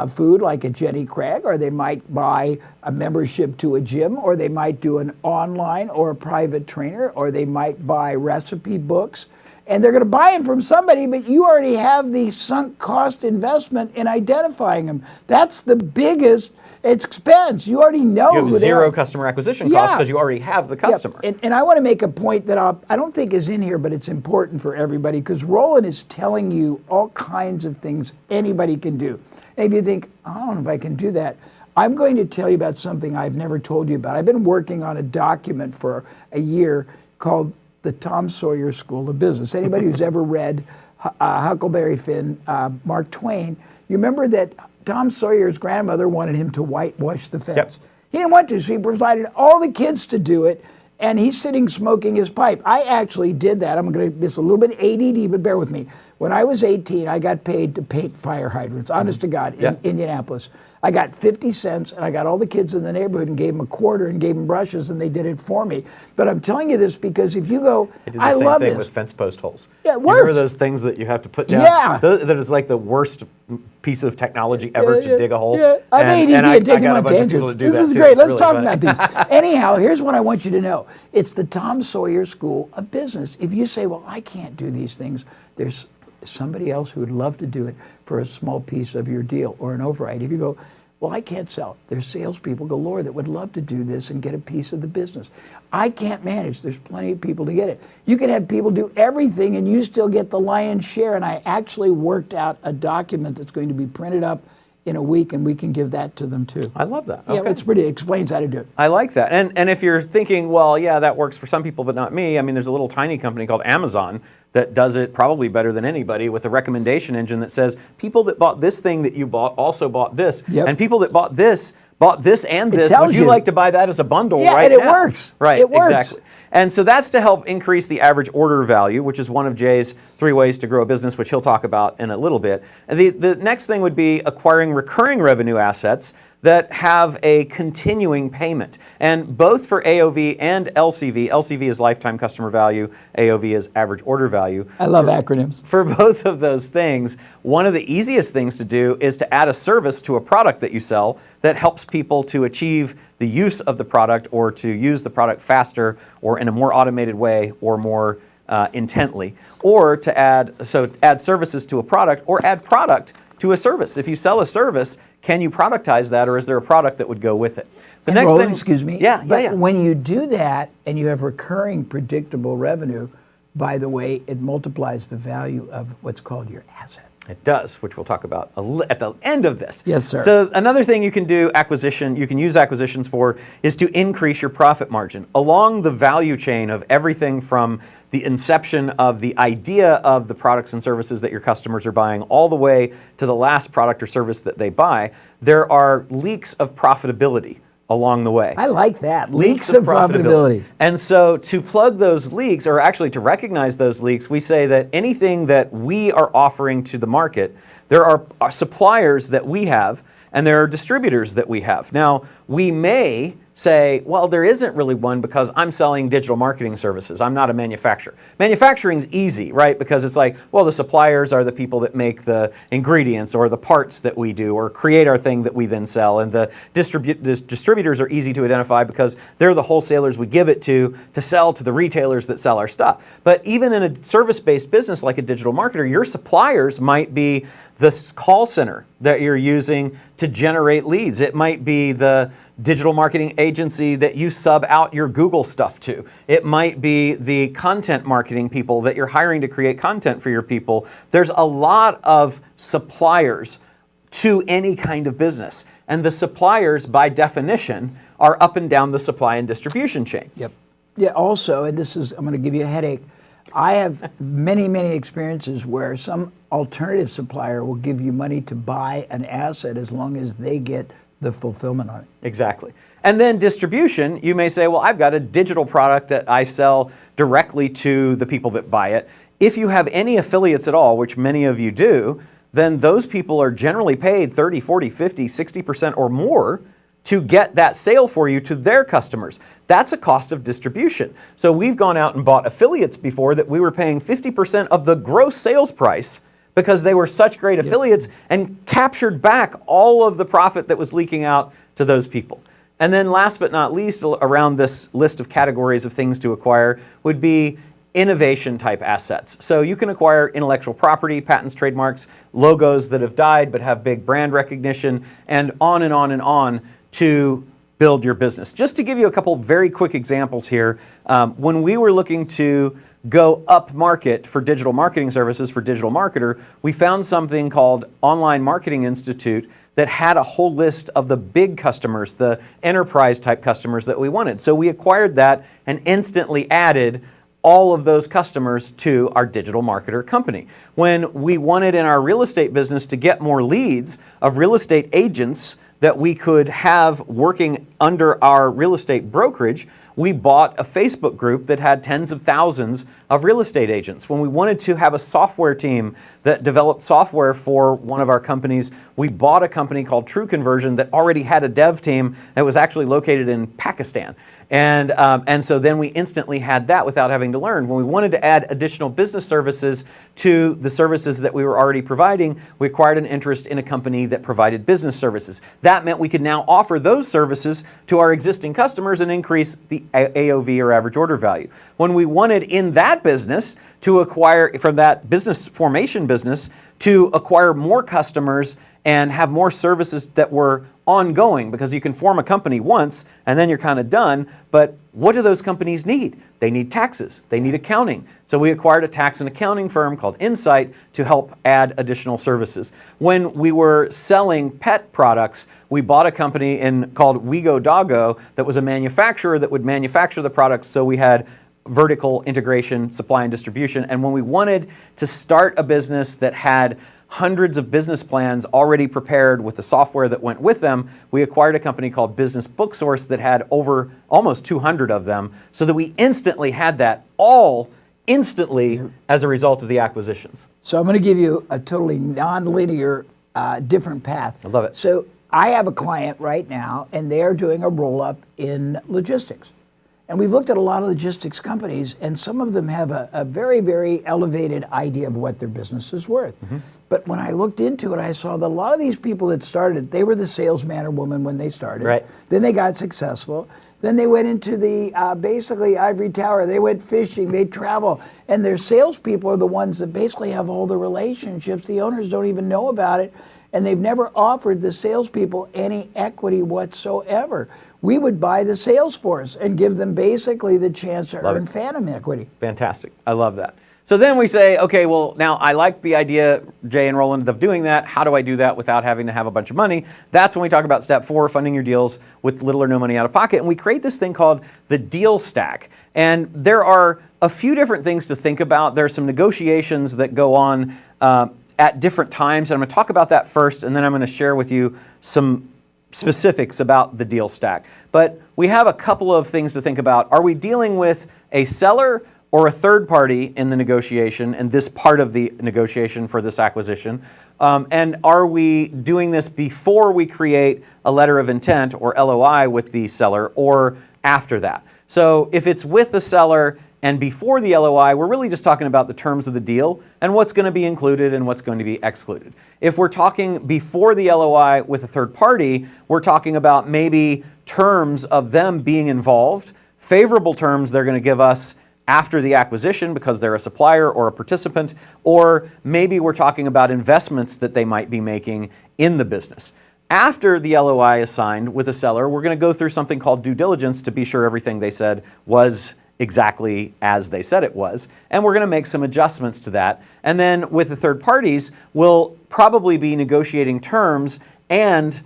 food like a Jenny Craig, or they might buy a membership to a gym, or they might do an online or a private trainer, or they might buy recipe books. And they're going to buy them from somebody, but you already have the sunk cost investment in identifying them. That's the biggest expense. You already know
you have zero customer acquisition cost because you already have the customer.
Yeah. And I want to make a point that I don't think is in here, but it's important for everybody, because Roland is telling you all kinds of things anybody can do. And if you think, I don't know if I can do that, I'm going to tell you about something I've never told you about. I've been working on a document for a year called the Tom Sawyer School of Business. Anybody who's ever read Huckleberry Finn, Mark Twain, you remember that Tom Sawyer's grandmother wanted him to whitewash the fence. Yep. He didn't want to, so he provided all the kids to do it, and he's sitting smoking his pipe. I actually did that. I'm going to, it's a little bit ADD, but bear with me. When I was 18, I got paid to paint fire hydrants, honest to God, in Indianapolis. I got 50 cents, and I got all the kids in the neighborhood and gave them a quarter and gave them brushes, and they did it for me. But I'm telling you this because if you go, I love
same thing
this.
with fence post holes.
Yeah, it
You remember
works.
those things that you have to put down?
Yeah.
That is like the worst piece of technology ever to dig a hole.
Yeah. I made easy and taking
got
my
a bunch of people
tangents.
to do
This
that
is
too.
great.
It's
Let's
really
talk
funny.
about these. Anyhow, here's what I want you to know. It's the Tom Sawyer School of Business. If you say, well, I can't do these things, there's somebody else who would love to do it for a small piece of your deal or an override. If you go, well, I can't sell. There's salespeople galore that would love to do this and get a piece of the business. I can't manage. There's plenty of people to get it. You can have people do everything and you still get the lion's share. And I actually worked out a document that's going to be printed up in a week, and we can give that to them too.
I love that.
Yeah,
Okay.
it's pretty, it explains how to do it.
I like that. And if you're thinking, well, yeah, that works for some people, but not me. I mean, there's a little tiny company called Amazon that does it probably better than anybody with a recommendation engine that says people that bought this thing that you bought also bought this.
Yep.
And people that bought this and this.
tells
Would you
you.
like to buy that as a bundle
Yeah,
right
and it
now?
works.
Right,
It works.
exactly. And so that's to help increase the average order value, which is one of Jay's 3 ways to grow a business, which he'll talk about in a little bit. And the next thing would be acquiring recurring revenue assets that have a continuing payment. And both for AOV and LCV is lifetime customer value, AOV is average order value.
I love acronyms.
For both of those things, one of the easiest things to do is to add a service to a product that you sell that helps people to achieve the use of the product or to use the product faster or in a more automated way or more intently. Or to add services to a product or add product to a service. If you sell a service, can you productize that, or is there a product that would go with it? The next
Roland,
thing,
excuse me.
Yeah.
When you do that and you have recurring predictable revenue, by the way, it multiplies the value of what's called your asset.
It does, which we'll talk about at the end of this.
Yes, sir.
So another thing you can use acquisitions for, is to increase your profit margin along the value chain of everything from the inception of the idea of the products and services that your customers are buying all the way to the last product or service that they buy. There are leaks of profitability along the way.
I like that. Leaks of profitability.
And so to plug those leaks, or actually to recognize those leaks, we say that anything that we are offering to the market, there are suppliers that we have and there are distributors that we have. Now, we may say, well, there isn't really one because I'm selling digital marketing services. I'm not a manufacturer. Manufacturing's easy, right? Because it's like, well, the suppliers are the people that make the ingredients or the parts that we do or create our thing that we then sell. And the distributors are easy to identify because they're the wholesalers we give it to sell to the retailers that sell our stuff. But even in a service-based business like a digital marketer, your suppliers might be the call center that you're using to generate leads. It might be the digital marketing agency that you sub out your Google stuff to. It might be the content marketing people that you're hiring to create content for your people. There's a lot of suppliers to any kind of business. And the suppliers, by definition, are up and down the supply and distribution chain.
Yep. Yeah, also, and I'm going to give you a headache. I have many, many experiences where some alternative supplier will give you money to buy an asset as long as they get the fulfillment on it.
Exactly. And then distribution, you may say, well, I've got a digital product that I sell directly to the people that buy it. If you have any affiliates at all, which many of you do, then those people are generally paid 30, 40, 50, 60% or more to get that sale for you to their customers. That's a cost of distribution. So we've gone out and bought affiliates before that we were paying 50% of the gross sales price because they were such great affiliates and captured back all of the profit that was leaking out to those people. And then last but not least, around this list of categories of things to acquire would be innovation type assets. So you can acquire intellectual property, patents, trademarks, logos that have died but have big brand recognition, and on and on and on to build your business. Just to give you a couple very quick examples here, when we were looking to go up market for digital marketing services for Digital Marketer, we found something called Online Marketing Institute that had a whole list of the big customers, the enterprise type customers that we wanted. So we acquired that and instantly added all of those customers to our digital marketer company. When we wanted in our real estate business to get more leads of real estate agents that we could have working under our real estate brokerage, we bought a Facebook group that had tens of thousands of real estate agents. When we wanted to have a software team that developed software for one of our companies, we bought a company called True Conversion that already had a dev team that was actually located in Pakistan. And so then we instantly had that without having to learn. When we wanted to add additional business services to the services that we were already providing, we acquired an interest in a company that provided business services. That meant we could now offer those services to our existing customers and increase the AOV, or average order value. When we wanted in that business to acquire, from that business formation business, to acquire more customers and have more services that were ongoing, because you can form a company once and then you're kind of done, but what do those companies need? They need taxes, they need accounting. So we acquired a tax and accounting firm called Insight to help add additional services. When we were selling pet products, we bought a company called Wego Doggo that was a manufacturer that would manufacture the products, so we had vertical integration, supply and distribution. And when we wanted to start a business that had hundreds of business plans already prepared with the software that went with them, we acquired a company called Business Book Source that had over almost 200 of them, so that we instantly had that all instantly as a result of the acquisitions.
So I'm going to give you a totally non-linear, different path.
I love it.
So I have a client right now, and they're doing a roll-up in logistics. And we've looked at a lot of logistics companies, and some of them have a very, very elevated idea of what their business is worth. Mm-hmm. But when I looked into it, I saw that a lot of these people that started, they were the salesman or woman when they started.
Right.
Then they got successful. Then they went into the basically ivory tower. They went fishing, they travel. And their salespeople are the ones that basically have all the relationships. The owners don't even know about it. And they've never offered the salespeople any equity whatsoever. We would buy the sales force and give them basically the chance to earn phantom equity.
Fantastic. I love that. So then we say, okay, well, now I like the idea, Jay and Roland, of doing that. How do I do that without having to have a bunch of money? That's when we talk about step 4, funding your deals with little or no money out of pocket. And we create this thing called the deal stack. And there are a few different things to think about. There are some negotiations that go on at different times. And I'm going to talk about that first, and then I'm going to share with you some specifics about the deal stack. But we have a couple of things to think about. Are we dealing with a seller or a third party in the negotiation, and this part of the negotiation for this acquisition? And are we doing this before we create a letter of intent or LOI with the seller, or after that? So if it's with the seller and before the LOI, we're really just talking about the terms of the deal and what's going to be included and what's going to be excluded. If we're talking before the LOI with a third party, we're talking about maybe terms of them being involved, favorable terms they're going to give us after the acquisition because they're a supplier or a participant, or maybe we're talking about investments that they might be making in the business. After the LOI is signed with a seller, we're going to go through something called due diligence to be sure everything they said was exactly as they said it was, and we're going to make some adjustments to that. And then with the third parties, we'll probably be negotiating terms and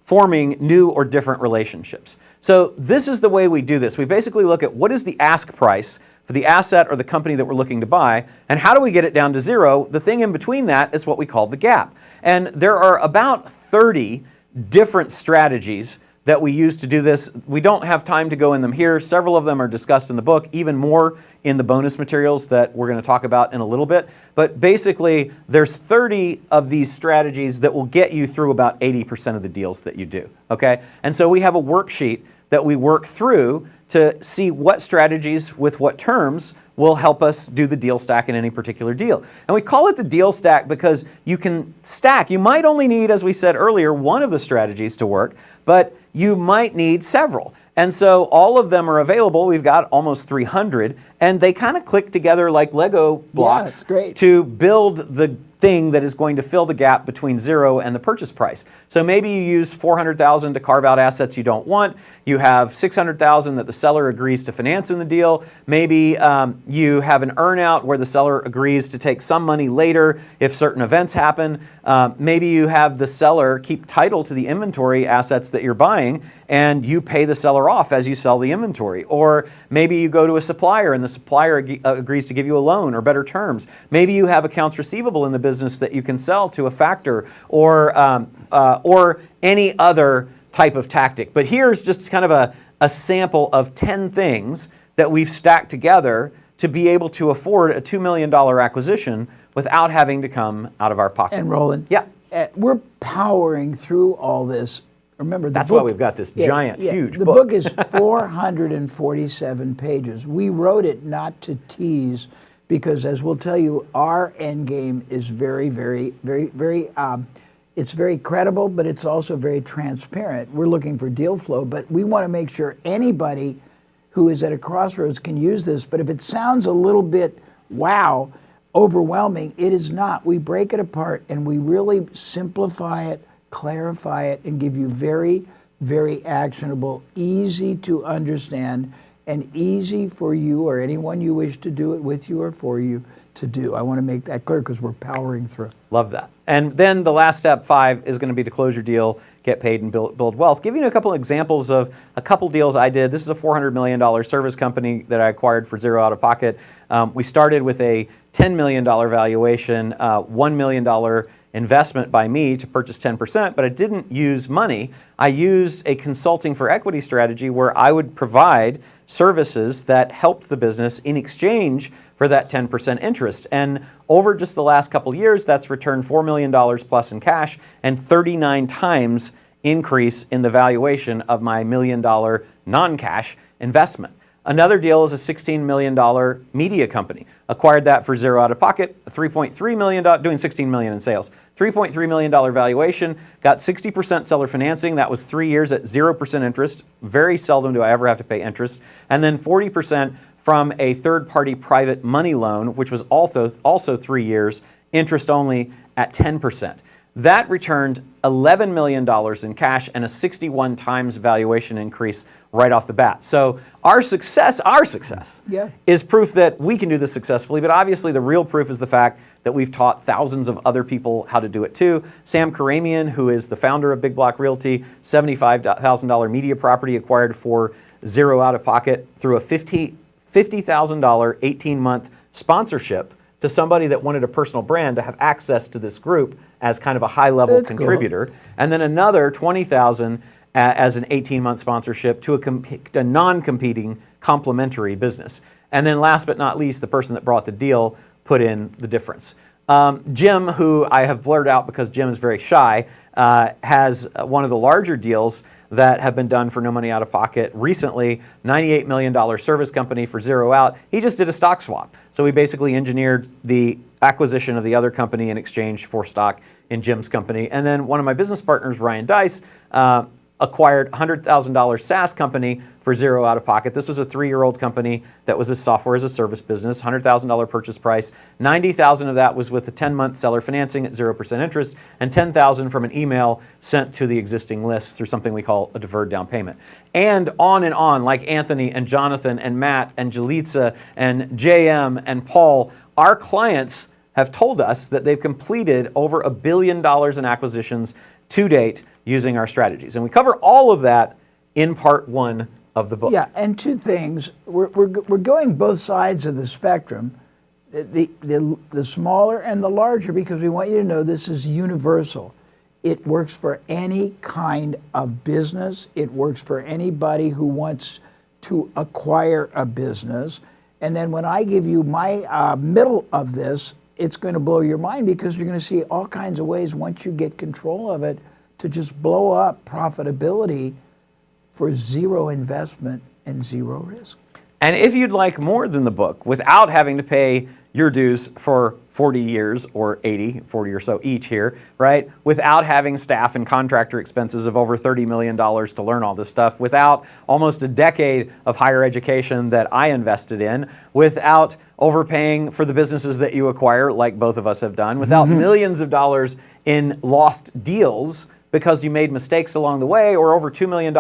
forming new or different relationships. So this is the way we do this. We basically look at what is the ask price for the asset or the company that we're looking to buy, and how do we get it down to zero? The thing in between that is what we call the gap. And there are about 30 different strategies that we use to do this. We don't have time to go in them here. Several of them are discussed in the book, even more in the bonus materials that we're going to talk about in a little bit. But basically, there's 30 of these strategies that will get you through about 80% of the deals that you do, okay? And so we have a worksheet that we work through to see what strategies with what terms will help us do the deal stack in any particular deal. And we call it the deal stack because you can stack. You might only need, as we said earlier, one of the strategies to work, but you might need several. And so all of them are available. We've got almost 300, and they kind of click together like Lego blocks to build the thing that is going to fill the gap between zero and the purchase price. So maybe you use $400,000 to carve out assets you don't want. You have $600,000 that the seller agrees to finance in the deal. Maybe you have an earnout where the seller agrees to take some money later if certain events happen. Maybe you have the seller keep title to the inventory assets that you're buying, and you pay the seller off as you sell the inventory. Or maybe you go to a supplier and the supplier agrees to give you a loan or better terms. Maybe you have accounts receivable in the business that you can sell to a factor, or any other type of tactic. But here's just kind of a sample of 10 things that we've stacked together to be able to afford a $2 million acquisition without having to come out of our pocket.
And Roland,
yeah,
we're powering through all this. Remember,
that's why we've got this giant, huge
book. The book is 447 pages. We wrote it not to tease, because as we'll tell you, our end game is very, very, very, very, it's very credible, but it's also very transparent. We're looking for deal flow, but we want to make sure anybody who is at a crossroads can use this. But if it sounds a little bit, wow, overwhelming, it is not. We break it apart and we really simplify it, clarify it, and give you very, very actionable, easy to understand, and easy for you or anyone you wish to do it with you or for you to do. I want to make that clear because we're powering through.
Love that. And then the last step, 5, is going to be to close your deal, get paid, and build wealth. Giving you a couple examples of a couple deals I did. This is a $400 million service company that I acquired for zero out of pocket. We started with a $10 million valuation, $1 million investment by me to purchase 10%, but I didn't use money. I used a consulting for equity strategy where I would provide services that helped the business in exchange for that 10% interest. And over just the last couple years, that's returned $4 million plus in cash and 39 times increase in the valuation of my $1 million non-cash investment. Another deal is a $16 million media company. Acquired that for zero out of pocket, $3.3 million, doing $16 million in sales. $3.3 million valuation, got 60% seller financing. That was 3 years at 0% interest. Very seldom do I ever have to pay interest. And then 40% from a third-party private money loan, which was also 3 years, interest only at 10%. That returned $11 million in cash and a 61 times valuation increase right off the bat. So our success is proof that we can do this successfully, but obviously the real proof is the fact that we've taught thousands of other people how to do it too. Sam Karamian, who is the founder of Big Block Realty, $75,000 media property acquired for zero out of pocket through a $50,000 18-month sponsorship to somebody that wanted a personal brand to have access to this group as kind of a high-level contributor. Cool. And then another $20,000 as an 18-month sponsorship to a non-competing complementary business. And then last but not least, the person that brought the deal put in the difference. Jim, who I have blurred out because Jim is very shy, has one of the larger deals that have been done for no money out of pocket recently, $98 million service company for zero out. He just did a stock swap. So we basically engineered the acquisition of the other company in exchange for stock in Jim's company. And then one of my business partners, Ryan Dice, acquired $100,000 SaaS company for zero out of pocket. This was a 3-year-old company that was a software as a service business, $100,000 purchase price. $90,000 of that was with a 10-month seller financing at 0% interest, and $10,000 from an email sent to the existing list through something we call a deferred down payment. And on, like Anthony and Jonathan and Matt and Jalitza and JM and Paul, our clients have told us that they've completed over $1 billion in acquisitions to date using our strategies. And we cover all of that in part 1 of the book.
Yeah, and 2 things. We're going both sides of the spectrum, the smaller and the larger, because we want you to know this is universal. It works for any kind of business. It works for anybody who wants to acquire a business. And then when I give you my middle of this, it's going to blow your mind, because you're going to see all kinds of ways once you get control of it to just blow up profitability for zero investment and zero risk.
And if you'd like more than the book without having to pay your dues for 40 years or 40 or so each here, right? Without having staff and contractor expenses of over $30 million to learn all this stuff, without almost a decade of higher education that I invested in, without overpaying for the businesses that you acquire, like both of us have done, without millions of dollars in lost deals because you made mistakes along the way, or over $2 million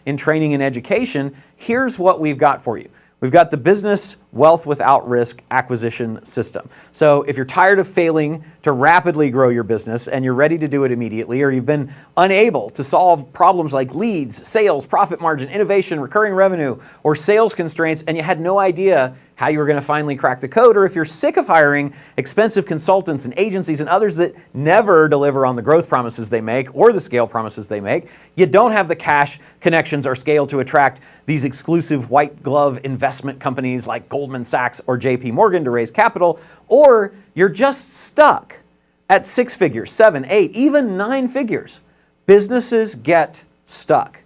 in training and education, here's what we've got for you. We've got the business wealth without risk acquisition system. So if you're tired of failing to rapidly grow your business and you're ready to do it immediately, or you've been unable to solve problems like leads, sales, profit margin, innovation, recurring revenue, or sales constraints, and you had no idea how you were going to finally crack the code, or if you're sick of hiring expensive consultants and agencies and others that never deliver on the growth promises they make or the scale promises they make, you don't have the cash, connections, or scale to attract these exclusive white glove investment companies like Goldman Sachs or JP Morgan to raise capital, or you're just stuck at 6 figures, 7, 8, even 9 figures. Businesses get stuck.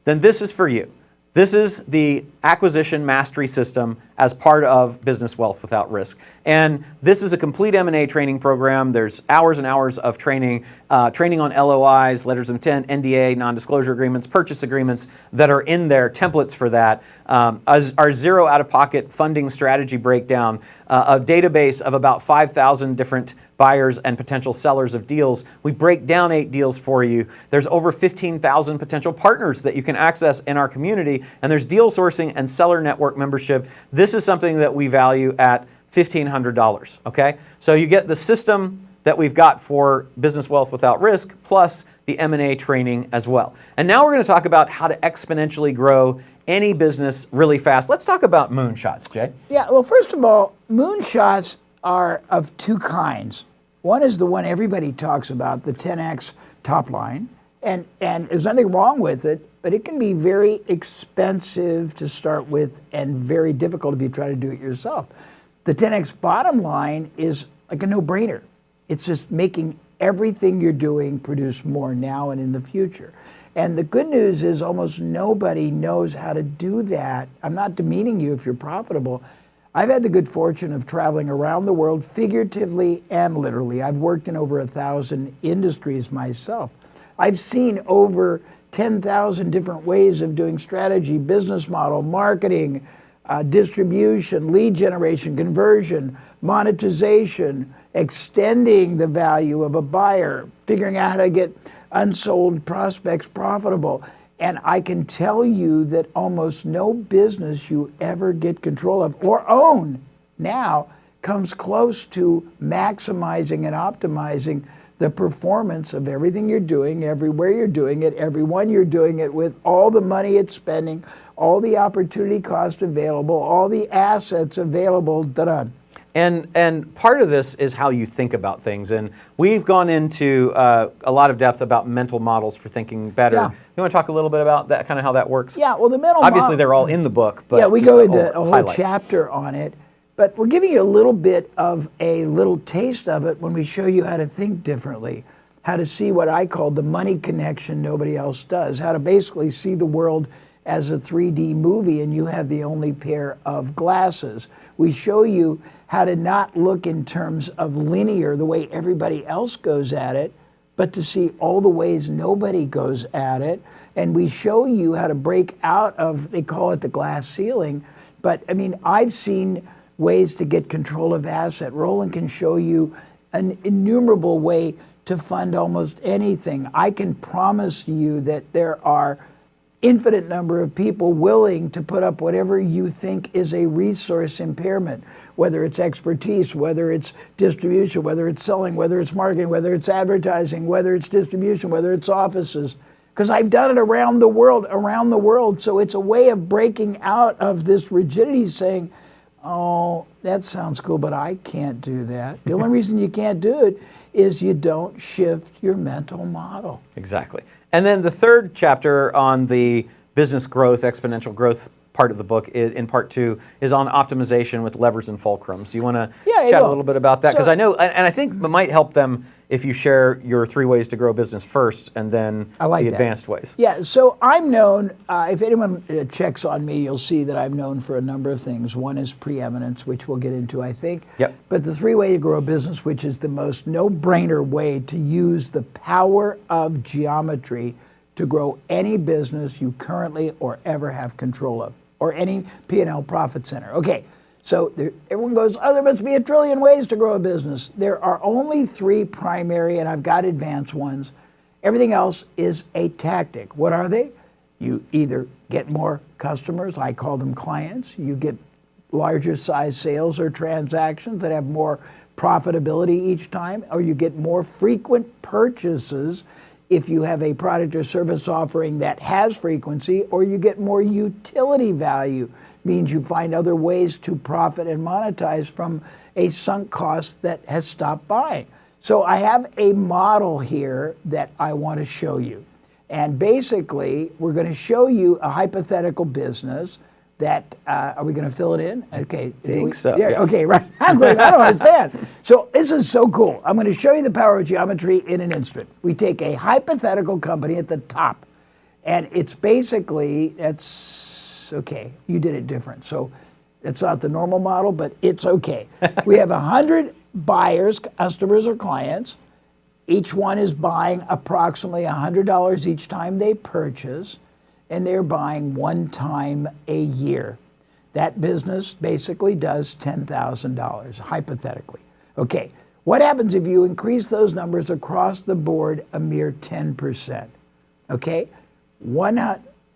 Then this is for you. This is the acquisition mastery system as part of Business Wealth Without Risk. And this is a complete M&A training program. There's hours and hours of training, training on LOIs, letters of intent, NDA, non-disclosure agreements, purchase agreements that are in there, templates for that. Our zero out-of-pocket funding strategy breakdown, a database of about 5,000 different buyers and potential sellers of deals. We break down 8 deals for you. There's over 15,000 potential partners that you can access in our community, and there's deal sourcing and seller network membership. This is something that we value at $1,500, okay? So you get the system that we've got for Business Wealth Without Risk, plus the M&A training as well. And now we're going to talk about how to exponentially grow any business really fast. Let's talk about moonshots, Jay.
Yeah, well, first of all, moonshots are of 2 kinds. One is the one everybody talks about, the 10x top line, and there's nothing wrong with it, but it can be very expensive to start with and very difficult if you try to do it yourself. The 10x bottom line is like a no-brainer. It's just making everything you're doing produce more now and in the future. And the good news is almost nobody knows how to do that. I'm not demeaning you if you're profitable. I've had the good fortune of traveling around the world figuratively and literally. I've worked in over 1,000 industries myself. I've seen over 10,000 different ways of doing strategy, business model, marketing, distribution, lead generation, conversion, monetization, extending the value of a buyer, figuring out how to get unsold prospects profitable. And I can tell you that almost no business you ever get control of or own now comes close to maximizing and optimizing the performance of everything you're doing, everywhere you're doing it, everyone you're doing it with, all the money it's spending, all the opportunity cost available, all the assets available, da-da.
And part of this is how you think about things. And we've gone into a lot of depth about mental models for thinking better.
Yeah.
You want to talk a little bit about that, kind of how that works?
Yeah, well, the mental
Obviously, they're all in the book. But
yeah, we go into a whole
highlight.
chapter on it. But we're giving you a little bit of a little taste of it when we show you how to think differently, how to see what I call the money connection nobody else does, how to basically see the world as a 3D movie and you have the only pair of glasses. We show you how to not look in terms of linear, the way everybody else goes at it, but to see all the ways nobody goes at it. And we show you how to break out of, they call it the glass ceiling, but I mean, I've seen ways to get control of asset. Roland can show you an innumerable way to fund almost anything. I can promise you that there are infinite number of people willing to put up whatever you think is a resource impairment, whether it's expertise, whether it's distribution, whether it's selling, whether it's marketing, whether it's advertising, whether it's distribution, whether it's offices. Because I've done it around the world. So it's a way of breaking out of this rigidity, saying, oh, that sounds cool, but I can't do that. The only reason you can't do it is you don't shift your mental model.
Exactly. And then the third chapter on the business growth, exponential growth part of the book, in part 2, is on optimization with levers and fulcrums. You want to chat a little bit about that? Because I know, and I think it might help them if you share your 3 ways to grow business first and then the advanced ways.
Yeah, so I'm known, if anyone checks on me, you'll see that I'm known for a number of things. One is preeminence, which we'll get into, I think.
Yep.
But the 3 way to grow a business, which is the most no-brainer way to use the power of geometry to grow any business you currently or ever have control of, or any P&L profit center. Okay. So everyone goes, oh, there must be a trillion ways to grow a business. There are only 3 primary, and I've got advanced ones. Everything else is a tactic. What are they? You either get more customers, I call them clients. You get larger size sales or transactions that have more profitability each time, or you get more frequent purchases if you have a product or service offering that has frequency, or you get more utility value means you find other ways to profit and monetize from a sunk cost that has stopped buying. So I have a model here that I want to show you. And basically, we're going to show you a hypothetical business that, are we going to fill it in? Okay.
I think so.
Yeah,
yes.
okay, right. I'm going, I don't understand. So this is so cool. I'm going to show you the power of geometry in an instant. We take a hypothetical company at the top, and it's basically, okay, you did it different. So it's not the normal model, but it's okay. We have 100 buyers, customers, or clients. Each one is buying approximately $100 each time they purchase, and they're buying one time a year. That business basically does $10,000, hypothetically. Okay, what happens if you increase those numbers across the board a mere 10%? Okay,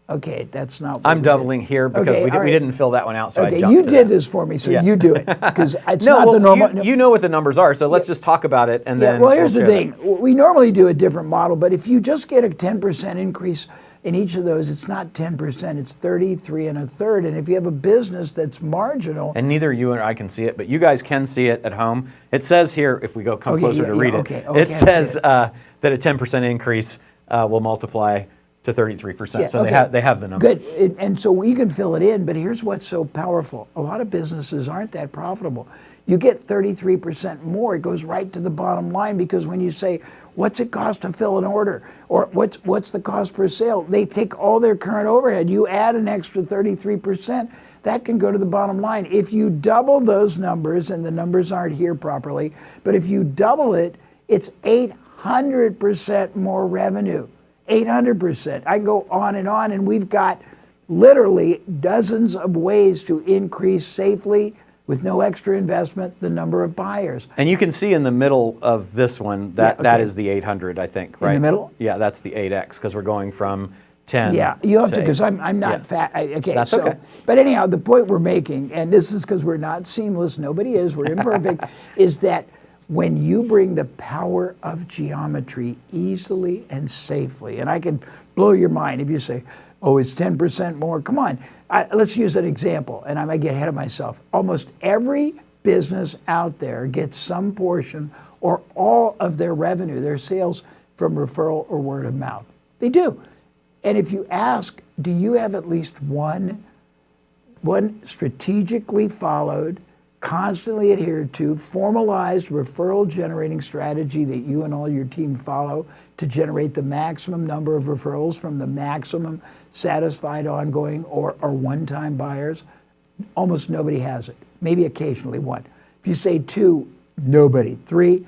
okay, that's not what
I'm doubling here because
Okay,
we didn't fill that one out, so I
Okay,
jumped
you
to
did
that.
this for me, so
Yeah.
you do it, because it's
No,
not
well,
the normal.
you know what the numbers are, so let's just talk about it and then.
Well, here's the
share
thing.
them.
We normally do a different model, but if you just get a 10% increase in each of those, it's not 10%, it's 33 1/3. And if you have a business that's marginal.
And neither you and I can see it, but you guys can see it at home. It says here, if we go come closer to read it, it says that a 10% increase will multiply to 33%. So they have the number.
Good. And so we can fill it in, but here's what's so powerful. A lot of businesses aren't that profitable. You get 33% more, it goes right to the bottom line, because when you say, what's it cost to fill an order? Or what's the cost per sale? They take all their current overhead. You add an extra 33%, that can go to the bottom line. If you double those numbers, and the numbers aren't here properly, but if you double it, it's 800% more revenue. 800%. I can go on, and we've got literally dozens of ways to increase safely, with no extra investment, the number of buyers.
And you can see in the middle of this one that that is the 800, I think, right?
In the middle?
Yeah, that's the 8x, because we're going from 10.
Yeah, you have to, because
8.
I'm not fat. Okay,
That's okay.
But anyhow, the point we're making, and this is because we're not seamless, nobody is, we're imperfect, is that when you bring the power of geometry easily and safely, and I can blow your mind if you say, oh, it's 10% more. Come on, let's use an example, and I might get ahead of myself. Almost every business out there gets some portion or all of their revenue, their sales, from referral or word of mouth. They do. And if you ask, do you have at least one strategically followed, constantly adhered to, formalized referral generating strategy that you and all your team follow to generate the maximum number of referrals from the maximum satisfied ongoing or one-time buyers? Almost nobody has it. Maybe occasionally one. If you say 2, nobody. 3,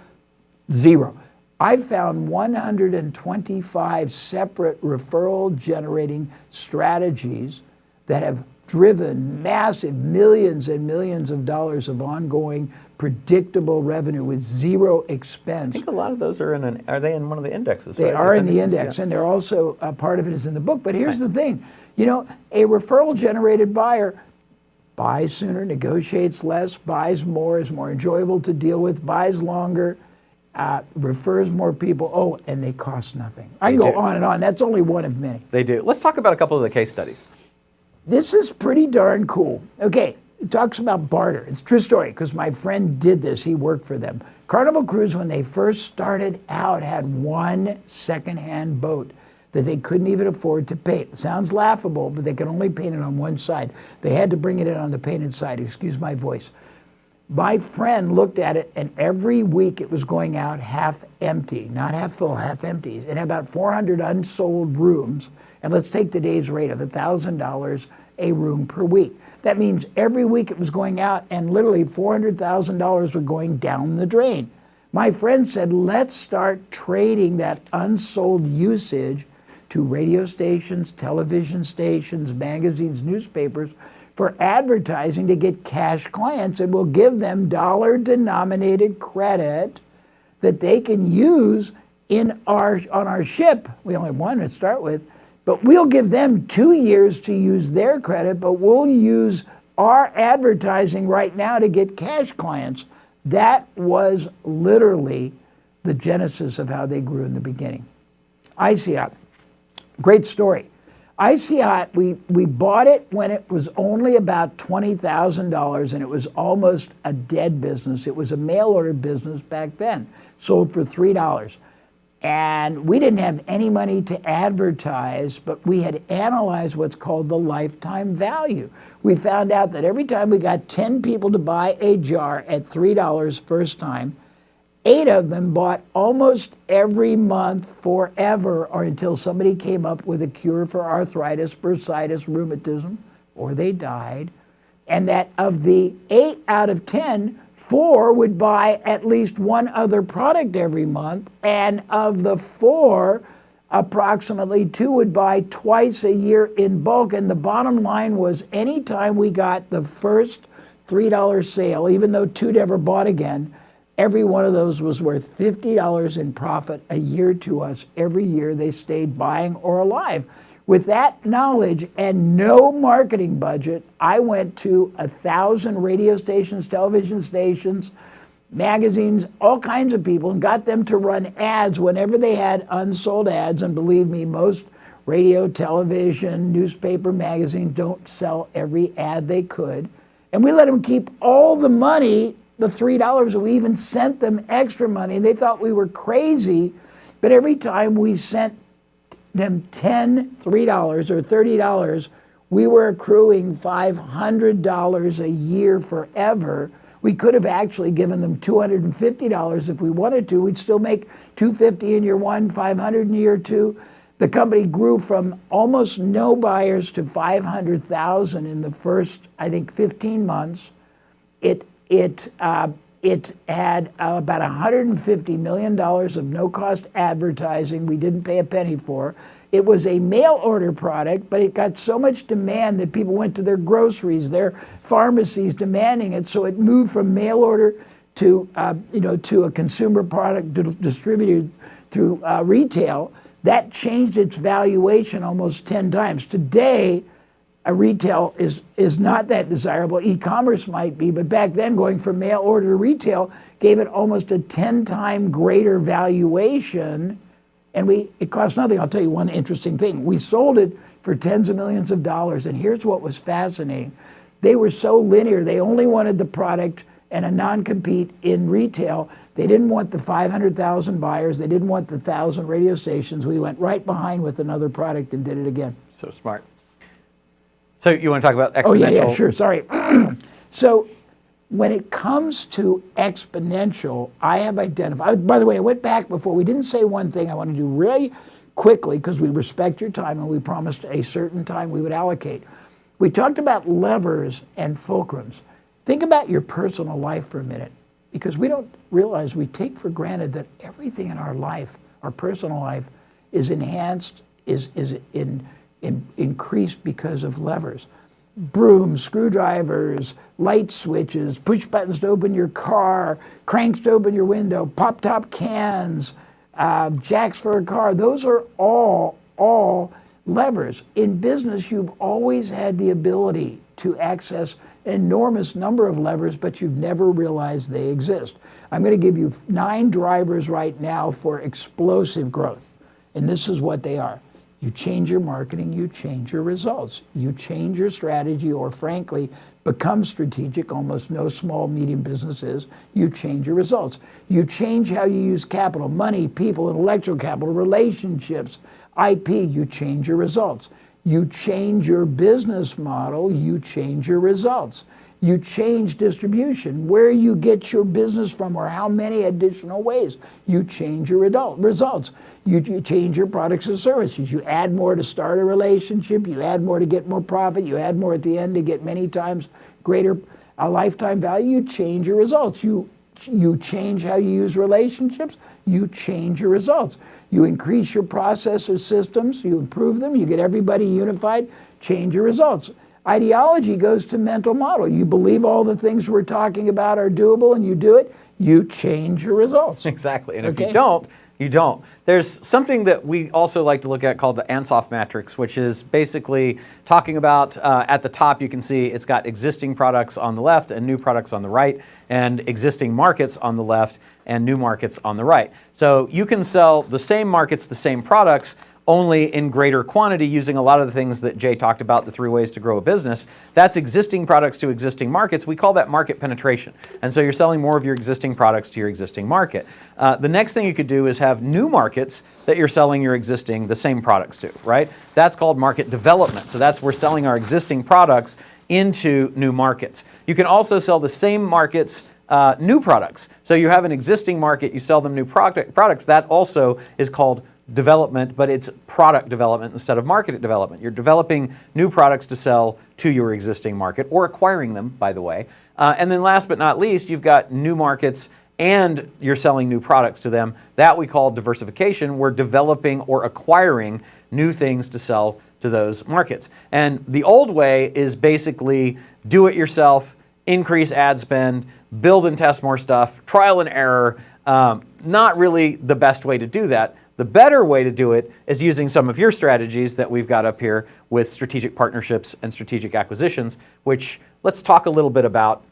0. I've found 125 separate referral generating strategies that have driven massive millions and millions of dollars of ongoing predictable revenue with zero expense.
I think a lot of those are are they in one of the indexes?
They
right?
are in the index, and they're also, part of it is in the book. But here's the thing, you know, a referral generated buyer buys sooner, negotiates less, buys more, is more enjoyable to deal with, buys longer, refers more people, and they cost nothing. I can go on and on. That's only one of many.
They do. Let's talk about a couple of the case studies.
This is pretty darn cool. Okay, it talks about barter. It's a true story, because my friend did this. He worked for them. Carnival Cruise, when they first started out, had one secondhand boat that they couldn't even afford to paint. It sounds laughable, but they could only paint it on one side. They had to bring it in on the painted side. Excuse my voice. My friend looked at it, and every week it was going out half empty, not half full, half empty. It had about 400 unsold rooms, and let's take today's rate of $1,000 a room per week. That means every week it was going out, and literally $400,000 were going down the drain. My friend said, let's start trading that unsold usage to radio stations, television stations, magazines, newspapers, for advertising to get cash clients, and we'll give them dollar-denominated credit that they can use on our ship. We only have one to start with, but we'll give them 2 years to use their credit, but we'll use our advertising right now to get cash clients. That was literally the genesis of how they grew in the beginning. ICEOP, great story. I see how we bought it when it was only about $20,000 and it was almost a dead business. It was a mail order business back then, sold for $3. And we didn't have any money to advertise, but we had analyzed what's called the lifetime value. We found out that every time we got 10 people to buy a jar at $3 first time, 8 of them bought almost every month forever, or until somebody came up with a cure for arthritis, bursitis, rheumatism, or they died. And that of the 8 out of 10, 4 would buy at least one other product every month, and of the 4, approximately 2 would buy twice a year in bulk. And the bottom line was, anytime we got the first $3 sale, even though 2 never bought again, every one of those was worth $50 in profit a year to us. Every year they stayed buying or alive. With that knowledge and no marketing budget, I went to 1,000 radio stations, television stations, magazines, all kinds of people, and got them to run ads whenever they had unsold ads. And believe me, most radio, television, newspaper, magazines don't sell every ad they could. And we let them keep all the money, the $3. We even sent them extra money. They thought we were crazy, but every time we sent them $3 or $30, we were accruing $500 a year forever. We could have actually given them $250 if we wanted to. We'd still make $250 in year 1, $500 in year 2. The company grew from almost no buyers to 500,000 in the first, I think, 15 months. It had about $150 million of no-cost advertising we didn't pay a penny for. It was a mail order product, but it got so much demand that people went to their groceries, their pharmacies demanding it. So it moved from mail order to a consumer product distributed through retail. That changed its valuation almost 10 times. Today, a retail is not that desirable. E-commerce might be, but back then going from mail order to retail gave it almost a 10-time greater valuation, and it cost nothing. I'll tell you one interesting thing. We sold it for tens of millions of dollars, and here's what was fascinating. They were so linear. They only wanted the product and a non-compete in retail. They didn't want the 500,000 buyers. They didn't want the 1,000 radio stations. We went right behind with another product and did it again.
So smart. So you want to talk about Exponential?
Oh, yeah, sure, sorry. So when it comes to Exponential, I have identified, by the way, I went back before. We didn't say one thing I want to do really quickly because we respect your time and we promised a certain time we would allocate. We talked about levers and fulcrums. Think about your personal life for a minute, because we don't realize, we take for granted that everything in our life, our personal life, is enhanced, is increased because of levers. Brooms, screwdrivers, light switches, push buttons to open your car, cranks to open your window, pop-top cans, jacks for a car. Those are all levers. In business, you've always had the ability to access an enormous number of levers, but you've never realized they exist. I'm going to give you 9 drivers right now for explosive growth, and this is what they are. You change your marketing, you change your results. You change your strategy, or frankly, become strategic. Almost no small, medium business is. You change your results. You change how you use capital, money, people, intellectual capital, relationships, IP. You change your results. You change your business model, you change your results. You change distribution, where you get your business from or how many additional ways. You change your results. You change your products and services. You add more to start a relationship. You add more to get more profit. You add more at the end to get many times greater lifetime value. You change your results. You change how you use relationships. You change your results. You increase your process or systems. You improve them. You get everybody unified. Change your results. Ideology goes to mental model. You believe all the things we're talking about are doable and you do it, you change your results.
Exactly. And if you don't, you don't. There's something that we also like to look at called the Ansoff matrix, which is basically talking about, at the top you can see it's got existing products on the left and new products on the right, and existing markets on the left and new markets on the right. So you can sell the same markets, the same products only in greater quantity using a lot of the things that Jay talked about, the 3 ways to grow a business. That's existing products to existing markets. We call that market penetration. And so you're selling more of your existing products to your existing market. The next thing you could do is have new markets that you're selling the same products to, right? That's called market development. So that's we're selling our existing products into new markets. You can also sell the same markets new products. So you have an existing market, you sell them new products. That also is called development, but it's product development instead of market development. You're developing new products to sell to your existing market, or acquiring them, by the way. And then last but not least, you've got new markets and you're selling new products to them. That we call diversification. We're developing or acquiring new things to sell to those markets. And the old way is basically do it yourself, increase ad spend, build and test more stuff, trial and error. Not really the best way to do that. The better way to do it is using some of your strategies that we've got up here with strategic partnerships and strategic acquisitions, which let's talk a little bit about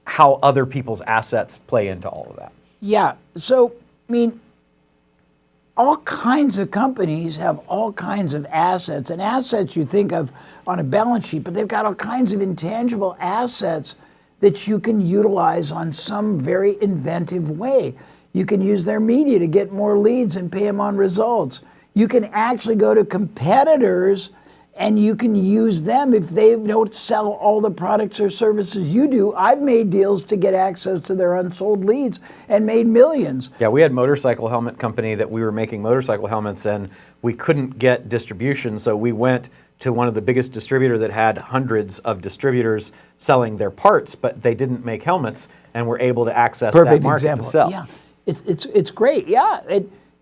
how other people's assets play into all of that.
Yeah, so, I mean, all kinds of companies have all kinds of assets, and assets you think of on a balance sheet, but they've got all kinds of intangible assets that you can utilize on some very inventive way. You can use their media to get more leads and pay them on results. You can actually go to competitors and you can use them if they don't sell all the products or services you do. I've made deals to get access to their unsold leads and made millions.
Yeah, we had a motorcycle helmet company that we were making motorcycle helmets, and we couldn't get distribution, so we went to one of the biggest distributor that had hundreds of distributors selling their parts, but they didn't make helmets, and were able to access that market to sell.
Yeah, it's great. Yeah,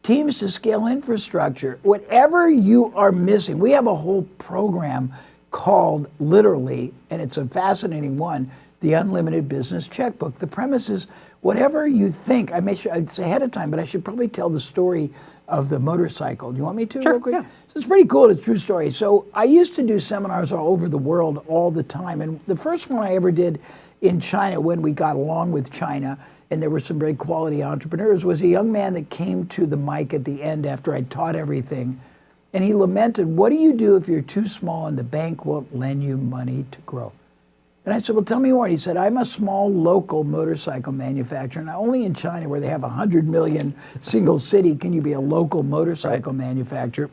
teams to scale infrastructure. Whatever you are missing, we have a whole program called literally, and it's a fascinating one, the Unlimited Business Checkbook. The premise is whatever you think. I'd say ahead of time, but I should probably tell the story of the motorcycle. Do you want me to?
Sure,
real quick?
yeah.
So it's pretty cool. It's a true story. So I used to do seminars all over the world all the time, and the first one I ever did in China, when we got along with China, and there were some very quality entrepreneurs, was a young man that came to the mic at the end after I taught everything, and he lamented, what do you do if you're too small and the bank won't lend you money to grow? And I said, well, tell me more. He said, I'm a small local motorcycle manufacturer. Now, only in China, where they have 100 million single city, can you be a local motorcycle manufacturer.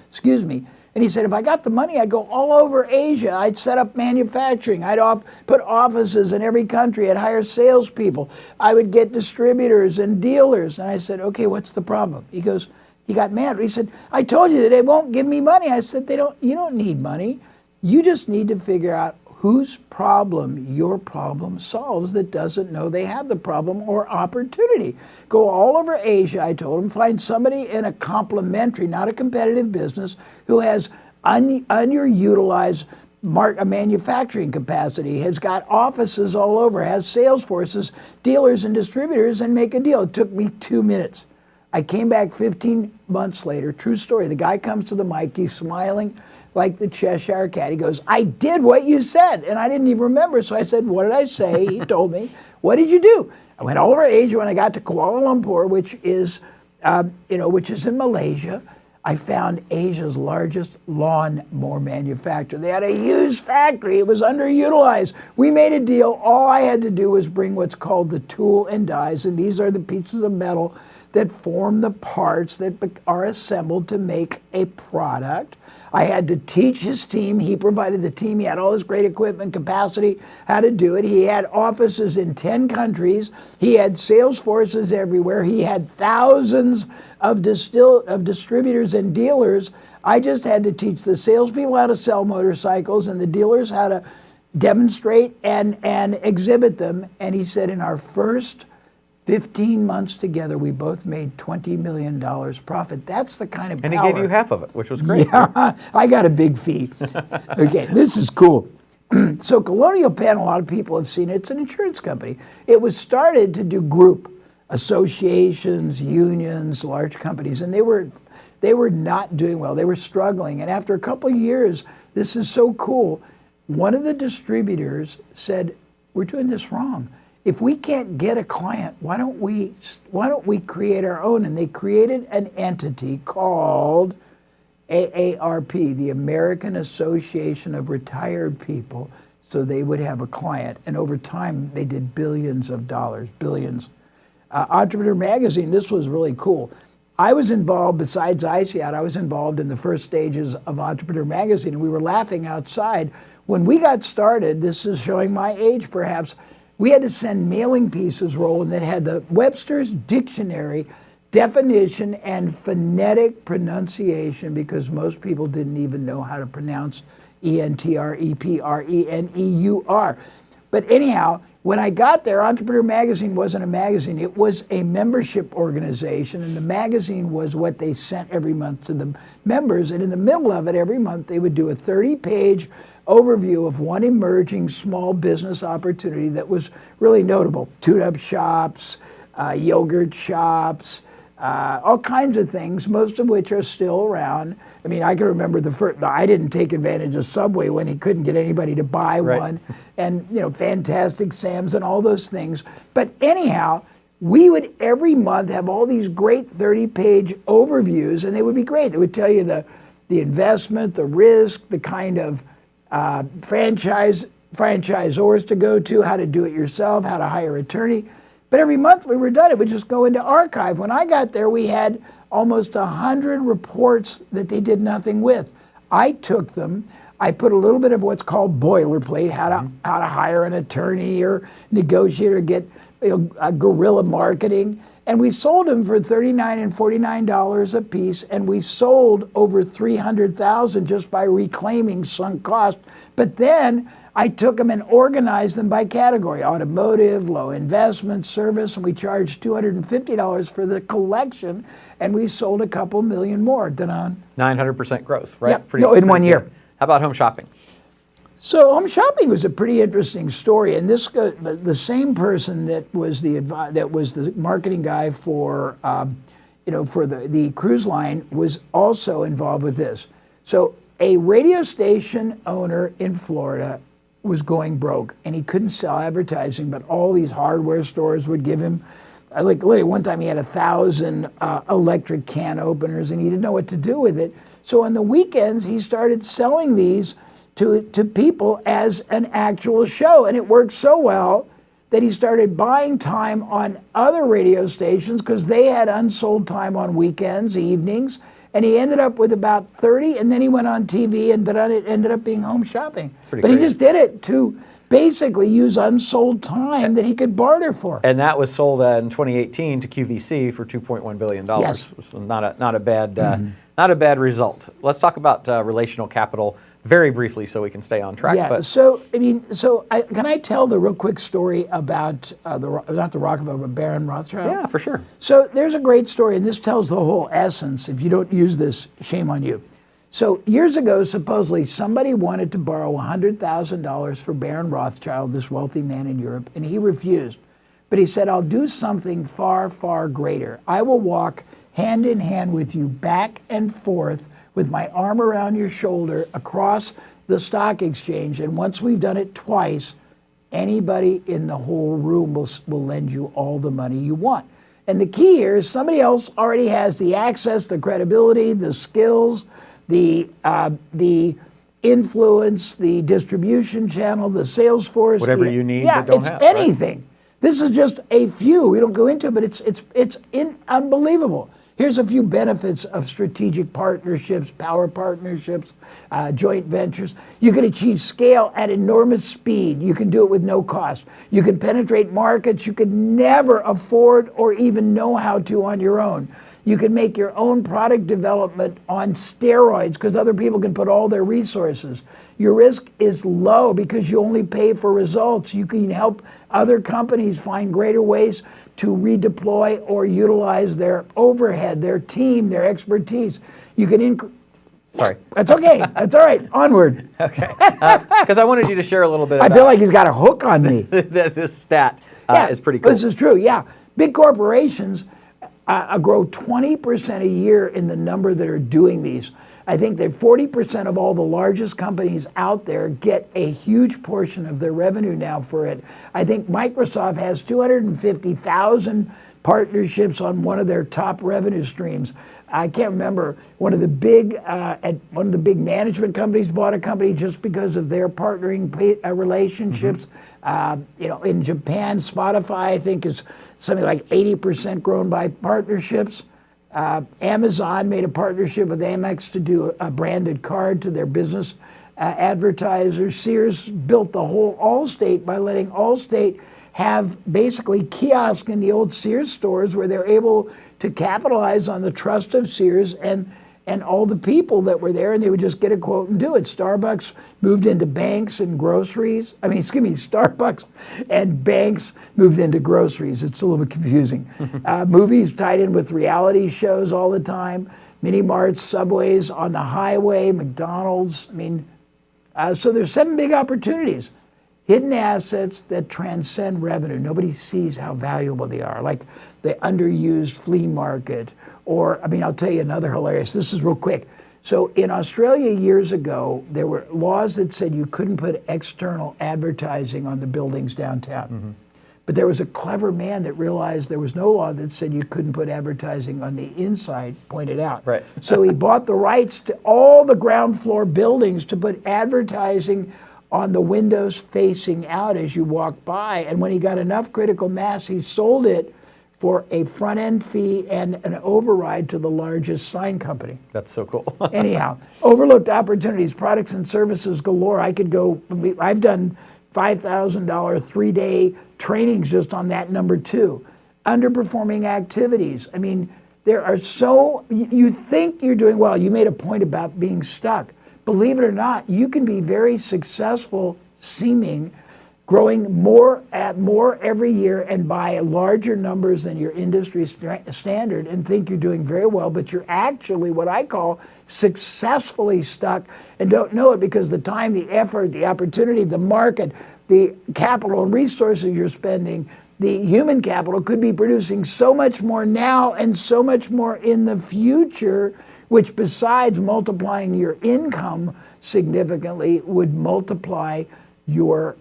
Excuse me. And he said, if I got the money, I'd go all over Asia. I'd set up manufacturing. I'd put offices in every country. I'd hire salespeople. I would get distributors and dealers. And I said, okay, what's the problem? He goes, he got mad. He said, I told you that they won't give me money. I said, you don't need money. You just need to figure out whose problem your problem solves that doesn't know they have the problem or opportunity. Go all over Asia, I told him, find somebody in a complementary, not a competitive business, who has underutilized manufacturing capacity, has got offices all over, has sales forces, dealers and distributors, and make a deal. It took me 2 minutes. I came back 15 months later, true story. The guy comes to the mic, he's smiling like the Cheshire Cat. He goes, I did what you said. And I didn't even remember. So I said, what did I say? He told me. What did you do? I went all over Asia. When I got to Kuala Lumpur, which is in Malaysia, I found Asia's largest lawnmower manufacturer. They had a huge factory. It was underutilized. We made a deal. All I had to do was bring what's called the tool and dies. And these are the pieces of metal that form the parts that are assembled to make a product. I had to teach his team. He provided the team. He had all this great equipment, capacity, how to do it. He had offices in 10 countries. He had sales forces everywhere. He had thousands of distributors and dealers. I just had to teach the salespeople how to sell motorcycles and the dealers how to demonstrate and exhibit them. And he said, in our first 15 months together, we both made $20 million profit. That's the kind of power.
And he gave you half of it, which was great.
Yeah, I got a big fee. Okay, this is cool. So Colonial Penn, a lot of people have seen it. It's an insurance company. It was started to do group associations, unions, large companies, and they were not doing well. They were struggling. And after a couple of years, this is so cool, one of the distributors said, we're doing this wrong. If we can't get a client, why don't we create our own? And they created an entity called AARP, the American Association of Retired People, so they would have a client. And over time, they did billions of dollars, billions. Entrepreneur Magazine, this was really cool. I was involved, besides ICEAT, I was involved in the first stages of Entrepreneur Magazine, and we were laughing outside. When we got started, this is showing my age perhaps, we had to send mailing pieces, Roland, that had the Webster's Dictionary definition and phonetic pronunciation, because most people didn't even know how to pronounce ENTREPRENEUR. But anyhow, when I got there, Entrepreneur Magazine wasn't a magazine. It was a membership organization, and the magazine was what they sent every month to the members. And in the middle of it, every month, they would do a 30-page overview of one emerging small business opportunity that was really notable. Tune-up shops, yogurt shops, all kinds of things, most of which are still around. I mean, I can remember the first, I didn't take advantage of Subway when he couldn't get anybody to buy one, and Fantastic Sam's and all those things. But anyhow, we would every month have all these great 30-page overviews, and they would be great. It would tell you the investment, the risk, the kind of franchisors to go to, how to do it yourself, how to hire an attorney. But every month we were done, it would just go into archive. When I got there, we had almost 100 reports that they did nothing with. I took them, I put a little bit of what's called boilerplate, how to hire an attorney or negotiate or get guerrilla marketing, and we sold them for $39 and $49 a piece, and we sold over 300,000 just by reclaiming sunk cost. But then I took them and organized them by category: automotive, low investment, service, and we charged $250 for the collection, and we sold a couple million more.
900% growth, right?
Yep. In 1 year.
How about home shopping?
So home shopping was a pretty interesting story, and this the same person that was the marketing guy for for the cruise line was also involved with this. So a radio station owner in Florida was going broke, and he couldn't sell advertising, but all these hardware stores would give him, like literally one time he had 1,000 electric can openers, and he didn't know what to do with it. So on the weekends, he started selling these to people as an actual show, and it worked so well that he started buying time on other radio stations because they had unsold time on weekends, evenings, and he ended up with about 30, and then he went on TV, and it ended up being home shopping. But he just did it to basically use unsold time that he could barter for.
And that was sold in 2018 to QVC for $2.1 billion.
Yes.
So not a bad result. Let's talk about relational capital very briefly so we can stay on track.
Yeah,
but
can I tell the real quick story about, not the Rockefeller, but Baron Rothschild?
Yeah, for sure.
So there's a great story, and this tells the whole essence. If you don't use this, shame on you. So years ago, supposedly, somebody wanted to borrow $100,000 for Baron Rothschild, this wealthy man in Europe, and he refused. But he said, I'll do something far, far greater. I will walk hand in hand with you back and forth with my arm around your shoulder across the stock exchange. And once we've done it twice, anybody in the whole room will lend you all the money you want. And the key here is somebody else already has the access, the credibility, the skills, the influence, the distribution channel, the sales force.
Whatever you need
yeah,
but don't
it's
have.
anything. Right? This is just a few. We don't go into it, but it's unbelievable. Here's a few benefits of strategic partnerships, power partnerships, joint ventures. You can achieve scale at enormous speed. You can do it with no cost. You can penetrate markets you could never afford or even know how to on your own. You can make your own product development on steroids because other people can put all their resources. Your risk is low because you only pay for results. You can help other companies find greater ways to redeploy or utilize their overhead, their team, their expertise. You can
Sorry.
That's okay. That's all right. Onward.
Okay. Because I wanted you to share a little bit about
I feel like he's got a hook on me.
This stat is pretty cool.
This is true, yeah. Big corporations grow 20% a year in the number that are doing these. I think that 40% of all the largest companies out there get a huge portion of their revenue now for it. I think Microsoft has 250,000 partnerships on one of their top revenue streams. I can't remember, one of the big management companies bought a company just because of their partnering relationships. In Japan, Spotify, I think, is something like 80% grown by partnerships. Amazon made a partnership with Amex to do a branded card to their business advertisers. Sears built the whole Allstate by letting Allstate have basically kiosks in the old Sears stores where they're able to capitalize on the trust of Sears and all the people that were there, and they would just get a quote and do it. Starbucks moved into banks and groceries. Starbucks and banks moved into groceries. It's a little bit confusing. Movies tied in with reality shows all the time. Mini marts, Subways on the highway, McDonald's. So there's 7 big opportunities. Hidden assets that transcend revenue. Nobody sees how valuable they are, like the underused flea market. Or, I'll tell you another hilarious, this is real quick. So in Australia years ago, there were laws that said you couldn't put external advertising on the buildings downtown. Mm-hmm. But there was a clever man that realized there was no law that said you couldn't put advertising on the inside, pointed out.
Right.
So he bought the rights to all the ground floor buildings to put advertising on the windows facing out as you walk by. And when he got enough critical mass, he sold it for a front-end fee and an override to the largest sign company.
That's so cool.
Anyhow, overlooked opportunities, products and services galore. I've done $5,000 3-day trainings just on that number 2. Underperforming activities. There are you think you're doing well. You made a point about being stuck. Believe it or not, you can be very successful growing more every year and by larger numbers than your industry standard and think you're doing very well, but you're actually what I call successfully stuck and don't know it because the time, the effort, the opportunity, the market, the capital and resources you're spending, the human capital could be producing so much more now and so much more in the future, which besides multiplying your income significantly would multiply your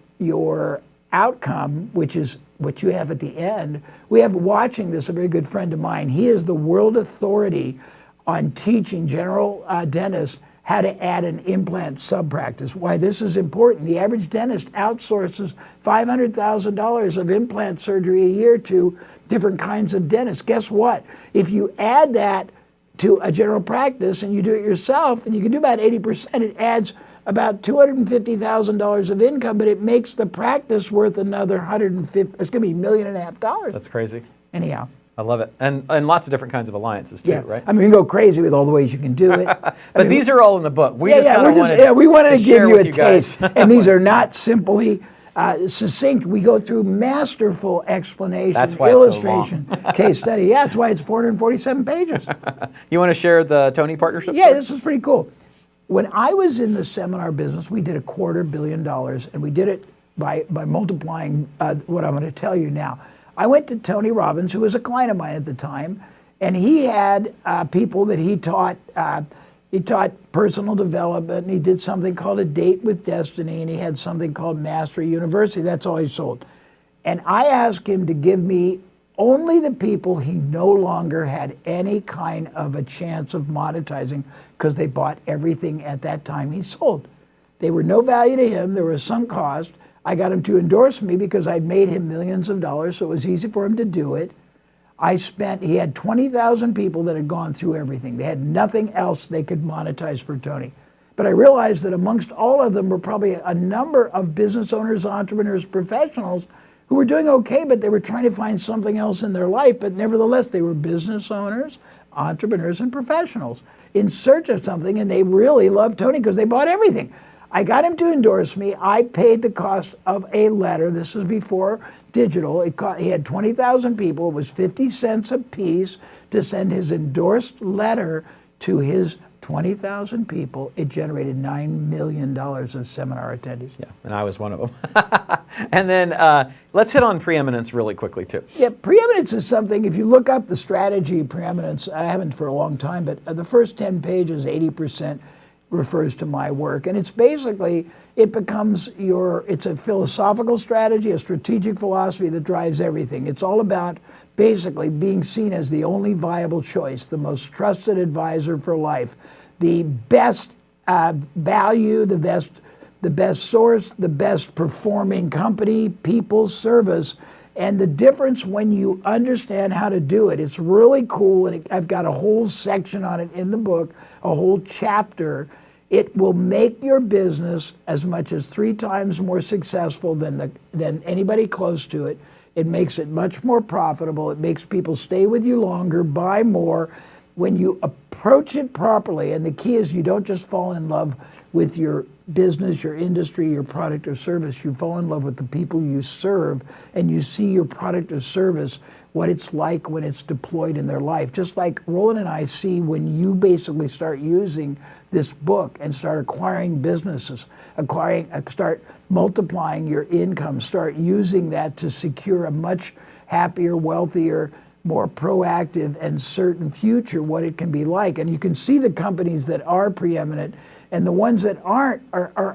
outcome, which is what you have at the end. We have watching this, a very good friend of mine. He is the world authority on teaching general dentists how to add an implant sub-practice. Why this is important, the average dentist outsources $500,000 of implant surgery a year to different kinds of dentists. Guess what? If you add that to a general practice and you do it yourself, and you can do about 80%, it adds about $250,000 of income, but it makes the practice worth another $150. It's going to be $1.5 million.
That's crazy.
Anyhow.
I love it. And lots of different kinds of alliances too, right?
We can go crazy with all the ways you can do it.
But these are all in the book. We
wanted to give you a
taste.
And these are not simply succinct. We go through masterful explanation, illustration, case study. Yeah, that's why it's 447 pages.
You want to share the Tony partnership?
Yeah, this is pretty cool. When I was in the seminar business, we did $250 million, and we did it by multiplying what I'm going to tell you now. I went to Tony Robbins, who was a client of mine at the time, and he had people that he taught. He taught personal development, and he did something called A Date with Destiny, and he had something called Mastery University. That's all he sold. And I asked him to give me only the people he no longer had any kind of a chance of monetizing because they bought everything at that time he sold. They were no value to him. There was sunk cost. I got him to endorse me because I'd made him millions of dollars, so it was easy for him to do it. He had 20,000 people that had gone through everything. They had nothing else they could monetize for Tony. But I realized that amongst all of them were probably a number of business owners, entrepreneurs, professionals who were doing okay, but they were trying to find something else in their life. But nevertheless, they were business owners, entrepreneurs, and professionals in search of something, and they really loved Tony because they bought everything. I got him to endorse me. I paid the cost of a letter. This was before digital. He had 20,000 people. It was 50 cents a piece to send his endorsed letter to his 20,000 people. It generated $9 million of seminar attendees.
Yeah, and I was one of them. And then let's hit on preeminence really quickly too.
Yeah, preeminence is something, if you look up the strategy preeminence, I haven't for a long time, but the first 10 pages, 80%, refers to my work. And it's basically, it becomes it's a philosophical strategy, a strategic philosophy that drives everything. It's all about basically being seen as the only viable choice, the most trusted advisor for life, the best value, the best source, the best performing company, people, service. And the difference when you understand how to do it, it's really cool. And I've got a whole section on it in the book, a whole chapter. It will make your business as much as 3 times more successful than anybody close to it. It makes it much more profitable. It makes people stay with you longer, buy more. When you approach it properly, and the key is you don't just fall in love with your business, your industry, your product or service. You fall in love with the people you serve, and you see your product or service, what it's like when it's deployed in their life. Just like Roland and I see when you basically start using this book and start acquiring businesses, start multiplying your income, start using that to secure a much happier, wealthier, more proactive and certain future, what it can be like. And you can see the companies that are preeminent and the ones that aren't,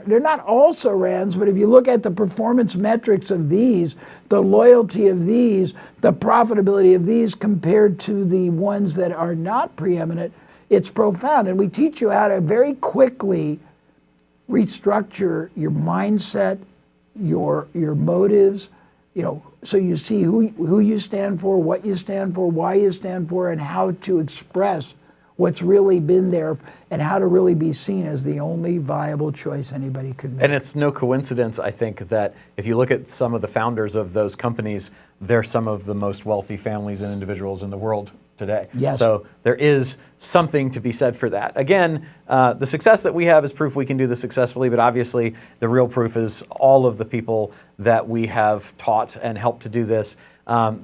they're not also RANs, but if you look at the performance metrics of these, the loyalty of these, the profitability of these compared to the ones that are not preeminent, it's profound. And we teach you how to very quickly restructure your mindset, your motives, so you see who you stand for, what you stand for, why you stand for, and how to express what's really been there and how to really be seen as the only viable choice anybody could make.
And it's no coincidence, I think, that if you look at some of the founders of those companies, they're some of the most wealthy families and individuals in the world today.
Yes.
So there is something to be said for that. Again, the success that we have is proof we can do this successfully, but obviously the real proof is all of the people that we have taught and helped to do this.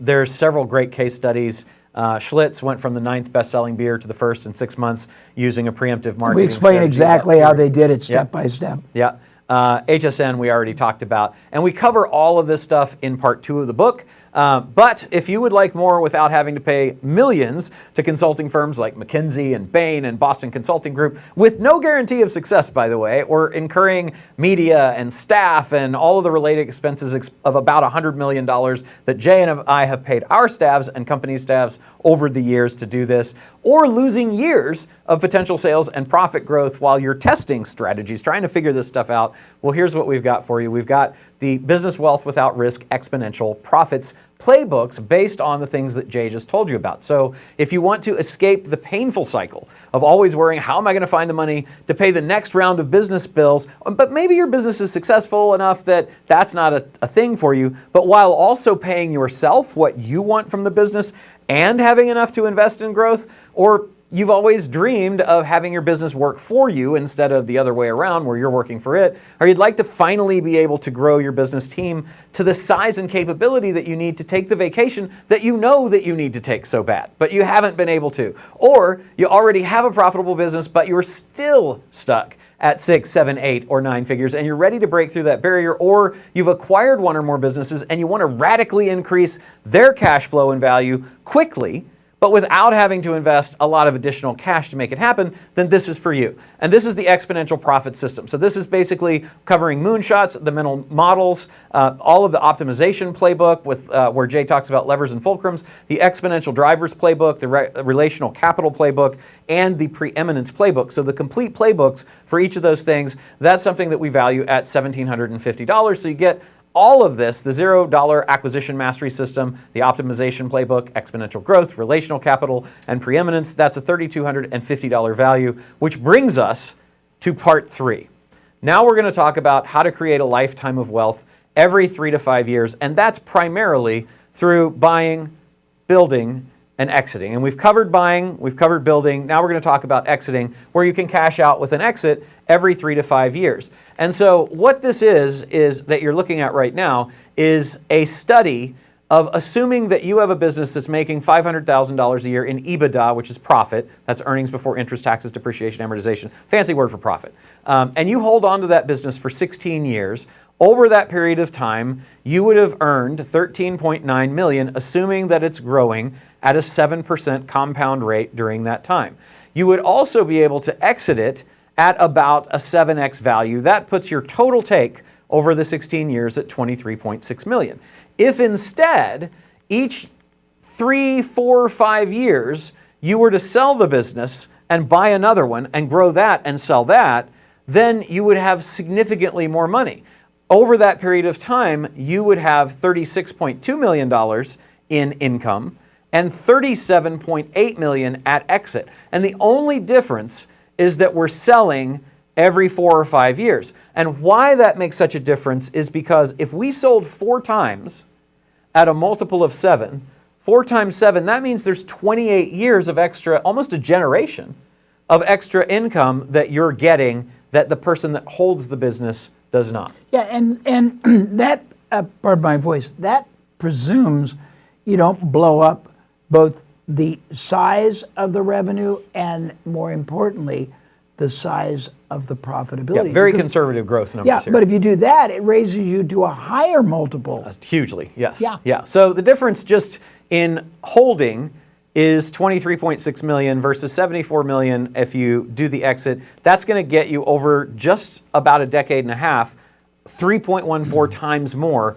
There's several great case studies. Schlitz went from the 9th best-selling beer to the 1st in 6 months using a preemptive marketing
We explain
strategy.
exactly how they did it step by step.
Yeah. HSN we already talked about. And we cover all of this stuff in part 2 of the book. But if you would like more without having to pay millions to consulting firms like McKinsey and Bain and Boston Consulting Group, with no guarantee of success, by the way, or incurring media and staff and all of the related expenses of about $100 million that Jay and I have paid our staffs and company staffs over the years to do this, or losing years of potential sales and profit growth while you're testing strategies, trying to figure this stuff out, well, here's what we've got for you. We've got the Business Wealth Without Risk Exponential Profits playbooks based on the things that Jay just told you about. So if you want to escape the painful cycle of always worrying, how am I going to find the money to pay the next round of business bills, but maybe your business is successful enough that that's not a thing for you, but while also paying yourself what you want from the business and having enough to invest in growth, or you've always dreamed of having your business work for you instead of the other way around where you're working for it, or you'd like to finally be able to grow your business team to the size and capability that you need to take the vacation that you know that you need to take so bad, but you haven't been able to. Or you already have a profitable business, but you're still stuck at 6, 7, 8, or 9 figures, and you're ready to break through that barrier, or you've acquired 1 or more businesses and you want to radically increase their cash flow and value quickly, but without having to invest a lot of additional cash to make it happen, then this is for you. And this is the exponential profit system. So this is basically covering moonshots, the mental models, all of the optimization playbook with where Jay talks about levers and fulcrums, the exponential drivers playbook, the relational capital playbook, and the preeminence playbook. So the complete playbooks for each of those things, that's something that we value at $1,750. So you get all of this, the $0 acquisition mastery system, the optimization playbook, exponential growth, relational capital, and preeminence, that's a $3,250 value, which brings us to part 3. Now we're going to talk about how to create a lifetime of wealth every 3 to 5 years, and that's primarily through buying, building, and exiting. And we've covered buying, we've covered building, now we're going to talk about exiting, where you can cash out with an exit every 3 to 5 years. And so what this is that you're looking at right now is a study of assuming that you have a business that's making $500,000 a year in EBITDA, which is profit, that's earnings before interest, taxes, depreciation, amortization, fancy word for profit. And you hold on to that business for 16 years. Over that period of time, you would have earned $13.9 million, assuming that it's growing at a 7% compound rate during that time. You would also be able to exit it at about a 7x value. That puts your total take over the 16 years at $23.6 million. If instead, each 3, 4, 5 years, you were to sell the business and buy another one and grow that and sell that, then you would have significantly more money. Over that period of time, you would have $36.2 million in income and $37.8 million at exit. And the only difference is that we're selling every 4 or 5 years. And why that makes such a difference is because if we sold 4 times at a multiple of 7, 4 times 7, that means there's 28 years of extra, almost a generation of extra income that you're getting that the person that holds the business does not.
Yeah, and that, pardon my voice, that presumes you don't blow up both the size of the revenue and, more importantly, the size of the profitability.
Yeah, very conservative growth numbers
yeah,
here.
but if you do that, it raises you to a higher multiple.
Hugely, yes.
Yeah.
Yeah. So the difference just in holding is $23.6 million versus $74 million if you do the exit. That's going to get you over just about a decade and a half, 3.14 times more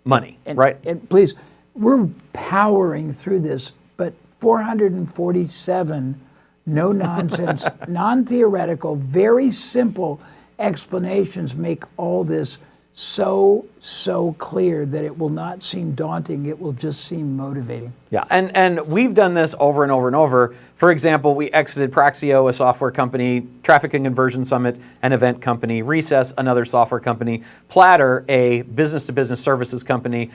money, right?
And please, we're powering through this, but 447 no-nonsense, non-theoretical, very simple explanations make all this so clear that it will not seem daunting, it will just seem motivating.
Yeah, and we've done this over and over and over. For example, we exited Praxio, a software company, Traffic and Conversion Summit, an event company, Recess, another software company, Platter, a business-to-business services company,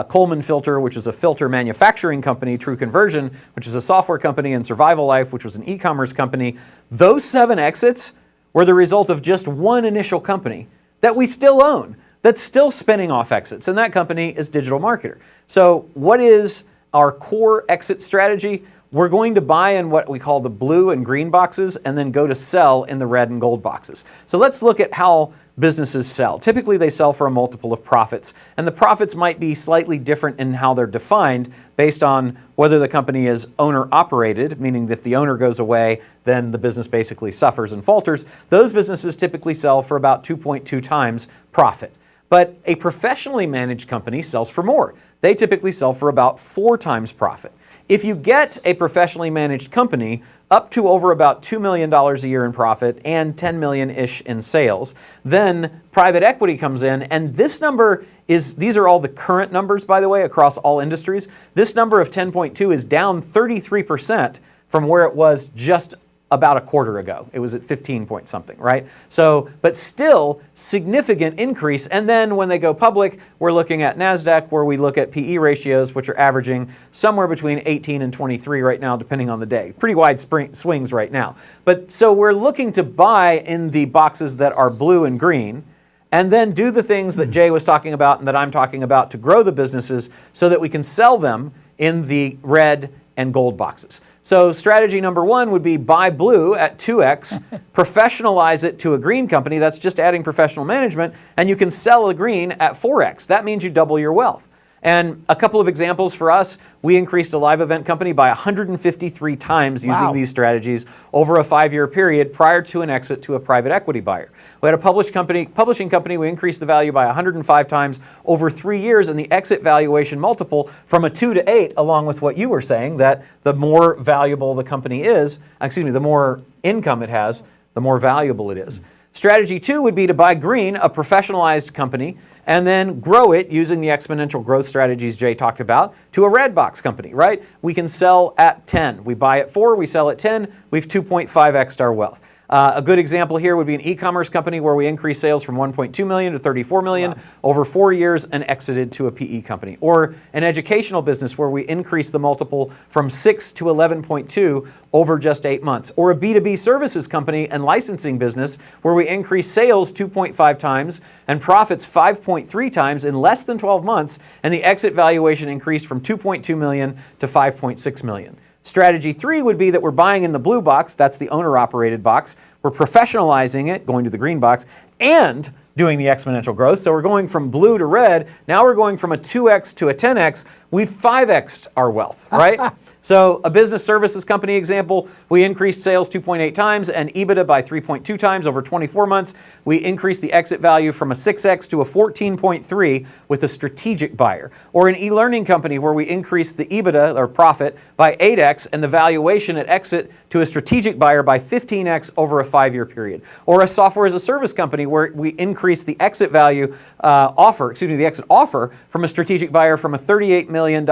Coleman Filter, which is a filter manufacturing company, True Conversion, which is a software company, and Survival Life, which was an e-commerce company. Those 7 exits were the result of just one initial company that we still own, that's still spinning off exits, and that company is Digital Marketer. So what is our core exit strategy? We're going to buy in what we call the blue and green boxes and then go to sell in the red and gold boxes. So let's look at how businesses sell. Typically they sell for a multiple of profits, and the profits might be slightly different in how they're defined based on whether the company is owner operated, meaning that if the owner goes away, then the business basically suffers and falters. Those businesses typically sell for about 2.2 times profit. But a professionally managed company sells for more. They typically sell for about 4 times profit. If you get a professionally managed company up to over about $2 million a year in profit and 10 million-ish in sales, then private equity comes in, and this number is, these are all the current numbers, by the way, across all industries. This number of 10.2 is down 33% from where it was just about a quarter ago. It was at 15 point something, right? So, but still significant increase. And then when they go public, we're looking at NASDAQ, where we look at PE ratios, which are averaging somewhere between 18 and 23 right now, depending on the day. Pretty wide swings right now. But so we're looking to buy in the boxes that are blue and green, and then do the things that Jay was talking about and that I'm talking about to grow the businesses so that we can sell them in the red and gold boxes. So strategy number 1 would be buy blue at 2x, professionalize it to a green company, that's just adding professional management, and you can sell a green at 4x. That means you double your wealth. And a couple of examples for us, we increased a live event company by 153 times using these strategies over a 5-year period prior to an exit to a private equity buyer. We had a publishing company, we increased the value by 105 times over 3 years, and the exit valuation multiple from a 2 to 8, along with what you were saying, that the more valuable the company is, the more income it has, the more valuable it is. Strategy 2 would be to buy green, a professionalized company, and then grow it using the exponential growth strategies Jay talked about to a red box company, right? We can sell at 10. We buy at 4, we sell at 10, we've 2.5x'd our wealth. A good example here would be an e-commerce company where we increased sales from 1.2 million to 34 million over 4 years and exited to a PE company. Or an educational business where we increased the multiple from 6 to 11.2 over just 8 months. Or a B2B services company and licensing business where we increased sales 2.5 times and profits 5.3 times in less than 12 months, and the exit valuation increased from 2.2 million to 5.6 million. Strategy 3 would be that we're buying in the blue box, that's the owner-operated box, we're professionalizing it, going to the green box, and doing the exponential growth. So we're going from blue to red, now we're going from a 2x to a 10x, we've 5x'd our wealth, right? So a business services company example, we increased sales 2.8 times and EBITDA by 3.2 times over 24 months. We increased the exit value from a 6x to a 14.3 with a strategic buyer. Or an e-learning company where we increased the EBITDA or profit by 8x and the valuation at exit to a strategic buyer by 15x over a 5-year period. Or a software as a service company where we increased the exit value the exit offer from a strategic buyer from a $38 million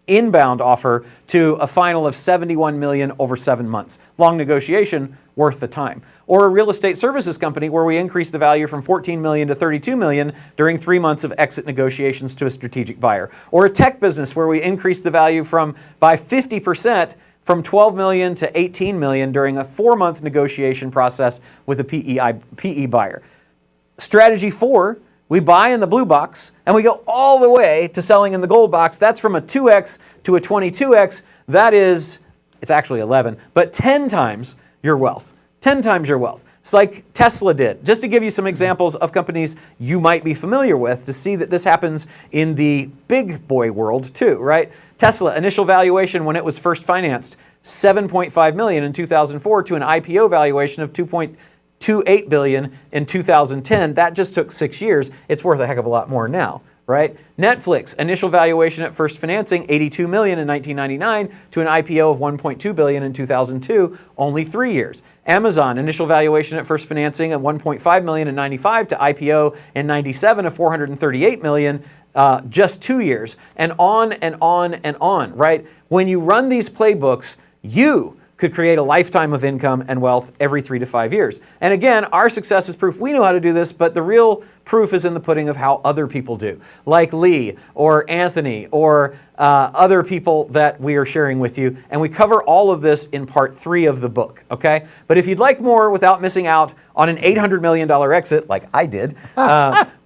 inbound offer to a final of $71 million over 7 months. Long negotiation, worth the time. Or a real estate services company where we increased the value from $14 million to $32 million during 3 months of exit negotiations to a strategic buyer. Or a tech business where we increased the value by 50% from $12 million to $18 million during a 4-month negotiation process with a PE buyer. Strategy 4, we buy in the blue box and we go all the way to selling in the gold box. That's from a 2x to a 22x. That is, it's actually 11, but 10 times your wealth. 10 times your wealth. It's like Tesla did. Just to give you some examples of companies you might be familiar with to see that this happens in the big boy world too, right? Tesla, initial valuation when it was first financed, $7.5 million in 2004 to an IPO valuation of $2.28 billion in 2010. That just took 6 years. It's worth a heck of a lot more now, right? Netflix, initial valuation at first financing, $82 million in 1999 to an IPO of $1.2 billion in 2002, only 3 years. Amazon, initial valuation at first financing at $1.5 million in 95 to IPO in 97 of $438 million, just 2 years. And on and on and on, right? When you run these playbooks, you could create a lifetime of income and wealth every 3 to 5 years. And again, our success is proof we know how to do this, but the real proof is in the pudding of how other people do, like Lee or Anthony or other people that we are sharing with you. And we cover all of this in part 3 of the book, okay? But if you'd like more without missing out on an $800 million exit, like I did,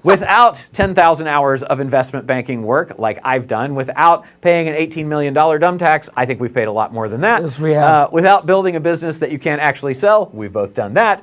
without 10,000 hours of investment banking work, like I've done, without paying an $18 million dumb tax, I think we've paid a lot more than that.
Yes, we have.
Without building a business that you can't actually sell, we've both done that.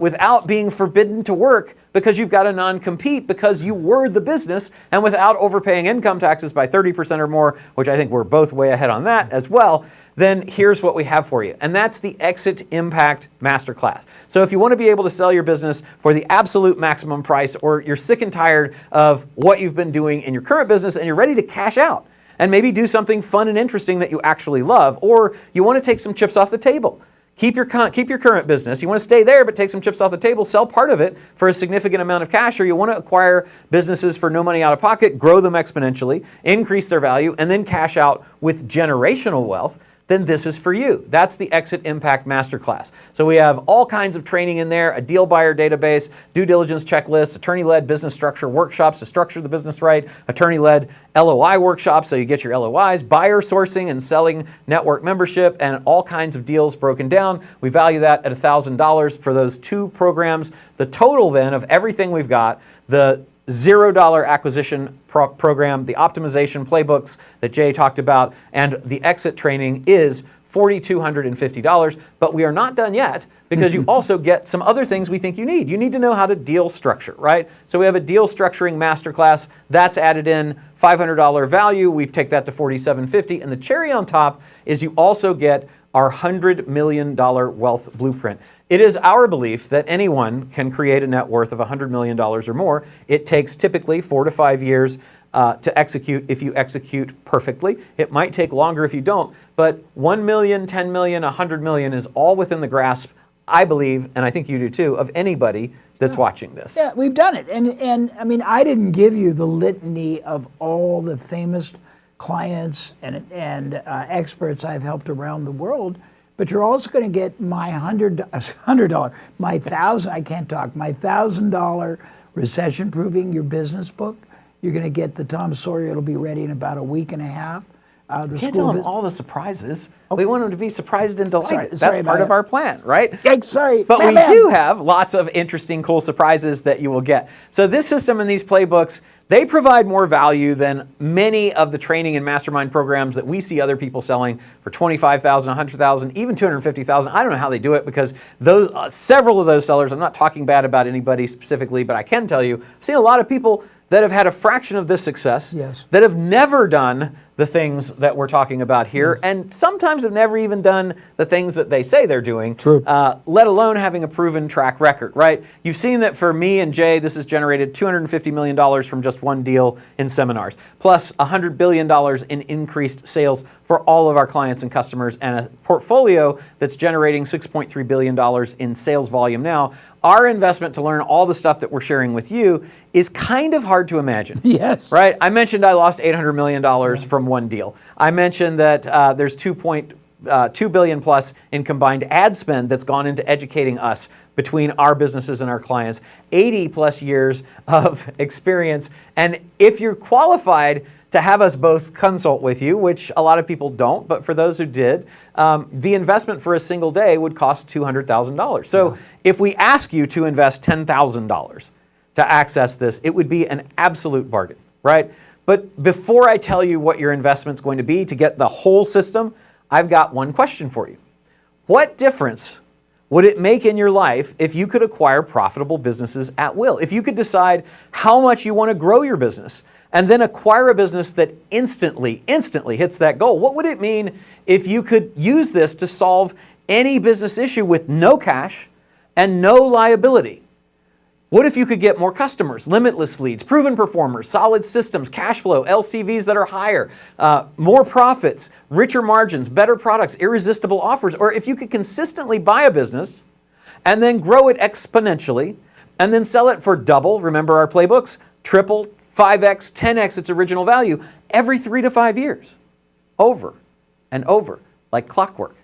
Without being forbidden to work because you've got a non-compete because you were the business, and without overpaying income taxes by 30% or more, which I think we're both way ahead on that as well, then here's what we have for you. And that's the Exit Impact Masterclass. So if you want to be able to sell your business for the absolute maximum price, or you're sick and tired of what you've been doing in your current business and you're ready to cash out and maybe do something fun and interesting that you actually love, or you want to take some chips off the table. Keep your current business. You want to stay there, but take some chips off the table, sell part of it for a significant amount of cash, or you want to acquire businesses for no money out of pocket, grow them exponentially, increase their value, and then cash out with generational wealth, then this is for you. That's the Exit Impact Masterclass. So we have all kinds of training in there, a deal buyer database, due diligence checklists, attorney-led business structure workshops to structure the business right, attorney-led LOI workshops so you get your LOIs, buyer sourcing and selling network membership, and all kinds of deals broken down. We value that at $1,000 for those 2 programs. The total then of everything we've got, the $0 acquisition program, the optimization playbooks that Jay talked about, and the exit training is $4,250. But we are not done yet, because you also get some other things we think you need. You need to know how to deal structure, right? So we have a deal structuring masterclass that's added in $500 value. We take that to $4,750. And the cherry on top is you also get our $100 million wealth blueprint. It is our belief that anyone can create a net worth of $100 million or more. It takes typically 4 to 5 years to execute if you execute perfectly. It might take longer if you don't, but 1 million, 10 million, 100 million is all within the grasp, I believe, and I think you do too, of anybody that's watching this.
Yeah, we've done it. And I mean, I didn't give you the litany of all the famous clients and experts I've helped around the world. But you're also going to get my $100, my $1,000 recession-proofing your business book. You're going to get the Tom Sawyer. It'll be ready in about a week and a half.
You can't tell them all the surprises. We want them to be surprised and delighted.
Sorry
That's part of our plan, right?
Sorry.
But we do have lots of interesting, cool surprises that you will get. So this system and these playbooks, they provide more value than many of the training and mastermind programs that we see other people selling for $25,000, $100,000, even $250,000. I don't know how they do it, because those several of those sellers, I'm not talking bad about anybody specifically, but I can tell you, I've seen a lot of people that have had a fraction of this success,
yes,
that have never done the things that we're talking about here, and sometimes have never even done the things that they say they're doing,
True.
Let alone having a proven track record, right? You've seen that for me and Jay, this has generated $250 million from just one deal in seminars, plus $100 billion in increased sales for all of our clients and customers, and a portfolio that's generating $6.3 billion in sales volume now. Our investment to learn all the stuff that we're sharing with you is kind of hard to imagine.
Yes.
Right? I mentioned I lost $800 million from one deal. I mentioned that there's $2 billion plus in combined ad spend that's gone into educating us between our businesses and our clients. 80 plus years of experience. And if you're qualified to have us both consult with you, which a lot of people don't, but for those who did, the investment for a single day would cost $200,000. So if we ask you to invest $10,000 to access this, it would be an absolute bargain, right? But before I tell you what your investment's going to be to get the whole system, I've got one question for you. What difference would it make in your life if you could acquire profitable businesses at will? If you could decide how much you want to grow your business and then acquire a business that instantly hits that goal? What would it mean if you could use this to solve any business issue with no cash and no liability? What if you could get more customers, limitless leads, proven performers, solid systems, cash flow, LCVs that are higher, more profits, richer margins, better products, irresistible offers? Or if you could consistently buy a business and then grow it exponentially and then sell it for double, remember our playbooks, triple, 5x, 10x its original value every 3 to 5 years, over and over, like clockwork.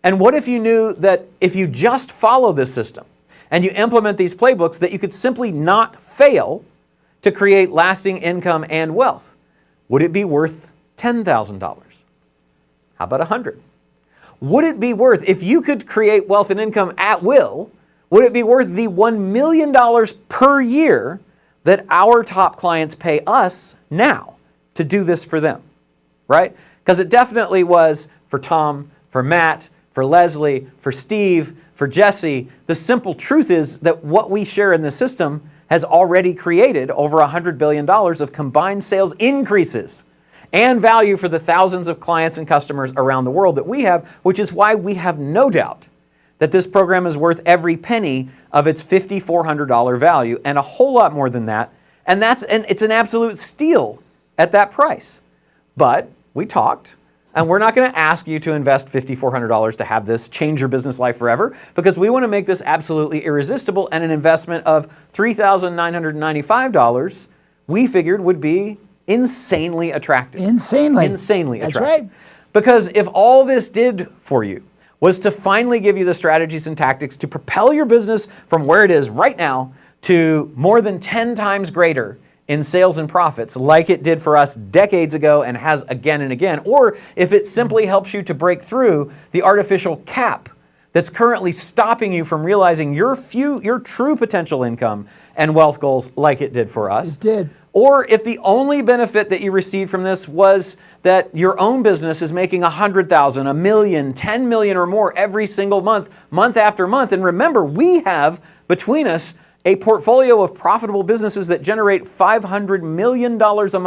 And what if you knew that if you just follow this system and you implement these playbooks, that you could simply not fail to create lasting income and wealth? Would it be worth $10,000? How about 100? Would it be worth, if you could create wealth and income at will, would it be worth the $1 million per year that our top clients pay us now to do this for them, right? Because it definitely was for Tom, for Matt, for Leslie, for Steve, for Jesse. The simple truth is that what we share in this system has already created over $100 billion of combined sales increases and value for the thousands of clients and customers around the world that we have, which is why we have no doubt that this program is worth every penny of its $5,400 value and a whole lot more than that. And it's an absolute steal at that price. But we talked, and we're not going to ask you to invest $5,400 to have this change your business life forever, because we want to make this absolutely irresistible, and an investment of $3,995 we figured would be insanely attractive.
Insanely
attractive.
That's right.
Because if all this did for you was to finally give you the strategies and tactics to propel your business from where it is right now to more than 10 times greater in sales and profits, like it did for us decades ago and has again and again, or if it simply helps you to break through the artificial cap that's currently stopping you from realizing your true potential income and wealth goals, like it did for us.
It did.
Or if the only benefit that you received from this was that your own business is making $100,000, $1 million, $10 million or more every single month, month after month. And remember, we have between us a portfolio of profitable businesses that generate $500 million a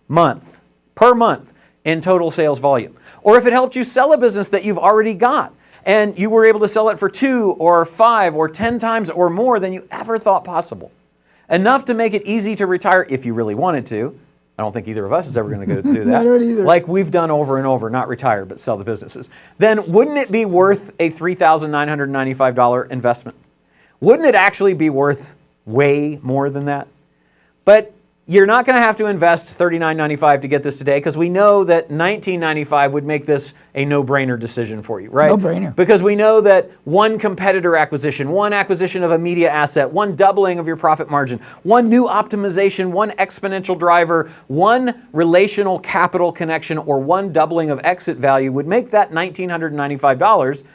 month per month in total sales volume. Or if it helped you sell a business that you've already got and you were able to sell it for 2 or 5 or 10 times or more than you ever thought possible. Enough to make it easy to retire if you really wanted to. I don't think either of us is ever going to go do that.
I don't either.
Like we've done over and over, not retire, but sell the businesses. Then wouldn't it be worth a $3,995 investment? Wouldn't it actually be worth way more than that? But you're not going to have to invest $39.95 to get this today, because we know that $19.95 would make this a no-brainer decision for you, right?
No-brainer.
Because we know that one competitor acquisition, one acquisition of a media asset, one doubling of your profit margin, one new optimization, one exponential driver, one relational capital connection, or one doubling of exit value would make that $1,995,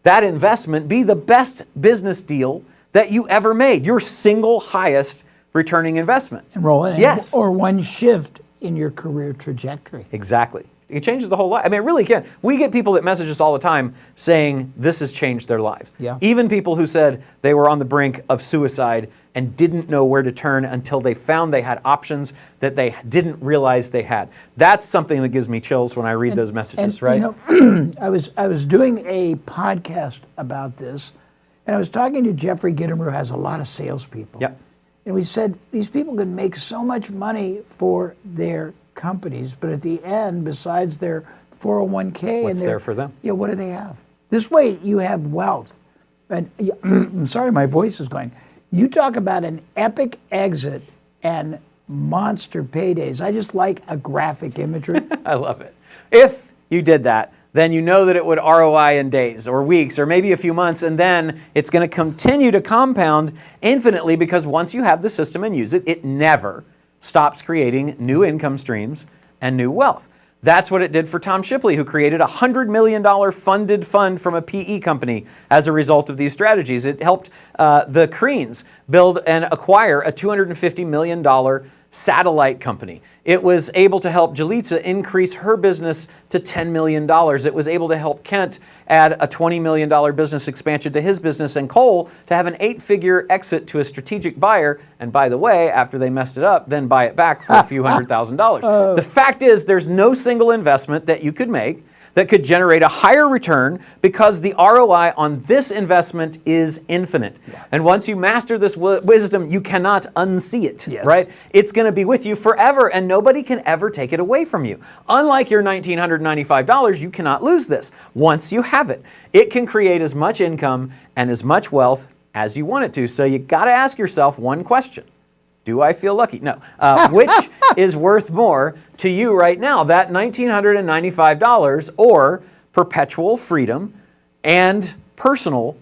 that investment, be the best business deal that you ever made, your single highest returning investment.
And Roland,
yes.
Or one shift in your career trajectory.
Exactly. It changes the whole life. I mean, it really can. We get people that message us all the time saying this has changed their lives.
Yeah.
Even people who said they were on the brink of suicide and didn't know where to turn until they found they had options that they didn't realize they had. That's something that gives me chills when I read those messages, right?
You know, I was doing a podcast about this, and I was talking to Jeffrey Gittimer, who has a lot of salespeople.
Yep.
And we said, these people can make so much money for their companies, but at the end, besides their 401k
What's
and their,
there for them?
Yeah, what do they have? This way you have wealth. And I'm sorry, my voice is going. You talk about an epic exit and monster paydays. I just like a graphic imagery.
I love it. If you did that, then you know that it would ROI in days or weeks or maybe a few months, and then it's going to continue to compound infinitely because once you have the system and use it, it never stops creating new income streams and new wealth. That's what it did for Tom Shipley, who created a $100 million funded fund from a PE company as a result of these strategies. It helped the Creans build and acquire a $250 million satellite company. It was able to help Jalitza increase her business to $10 million. It was able to help Kent add a $20 million business expansion to his business, and Cole to have an 8-figure exit to a strategic buyer. And by the way, after they messed it up, then buy it back for a few $100,000. The fact is, there's no single investment that you could make that could generate a higher return because the ROI on this investment is infinite. Yeah. And once you master this wisdom, you cannot unsee it, right? It's going to be with you forever, and nobody can ever take it away from you. Unlike your $1,995, you cannot lose this. Once you have it, it can create as much income and as much wealth as you want it to. So you got to ask yourself one question. Do I feel lucky? No. Which is worth more to you right now, that $1,995 or perpetual freedom and perpetual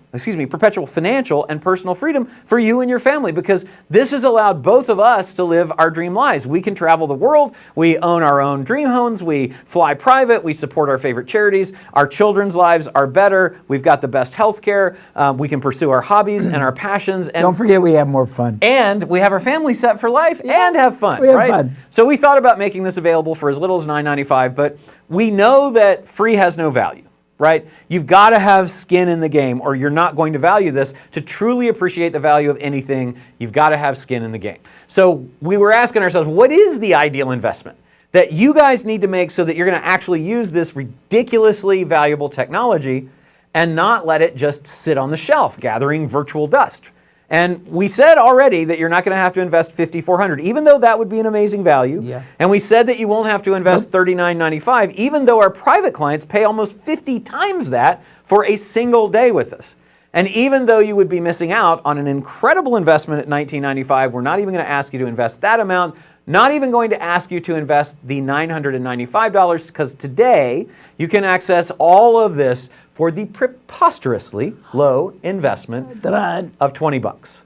financial and personal freedom for you and your family, because this has allowed both of us to live our dream lives. We can travel the world. We own our own dream homes. We fly private. We support our favorite charities. Our children's lives are better. We've got the best health care. We can pursue our hobbies and our passions. And
don't forget, we have more fun.
And we have our family set for life and have fun,
we have
right?
fun.
So we thought about making this available for as little as $9.95, but we know that free has no value. Right? You've got to have skin in the game, or you're not going to value this. To truly appreciate the value of anything, you've got to have skin in the game. So we were asking ourselves, what is the ideal investment that you guys need to make so that you're going to actually use this ridiculously valuable technology and not let it just sit on the shelf, gathering virtual dust? And we said already that you're not going to have to invest $5,400, even though that would be an amazing value.
Yeah.
And we said that you won't have to invest $39.95, even though our private clients pay almost 50 times that for a single day with us. And even though you would be missing out on an incredible investment at $19.95, we're not even going to ask you to invest that amount. Not even going to ask you to invest the $995, because today you can access all of this for the preposterously low investment of $20.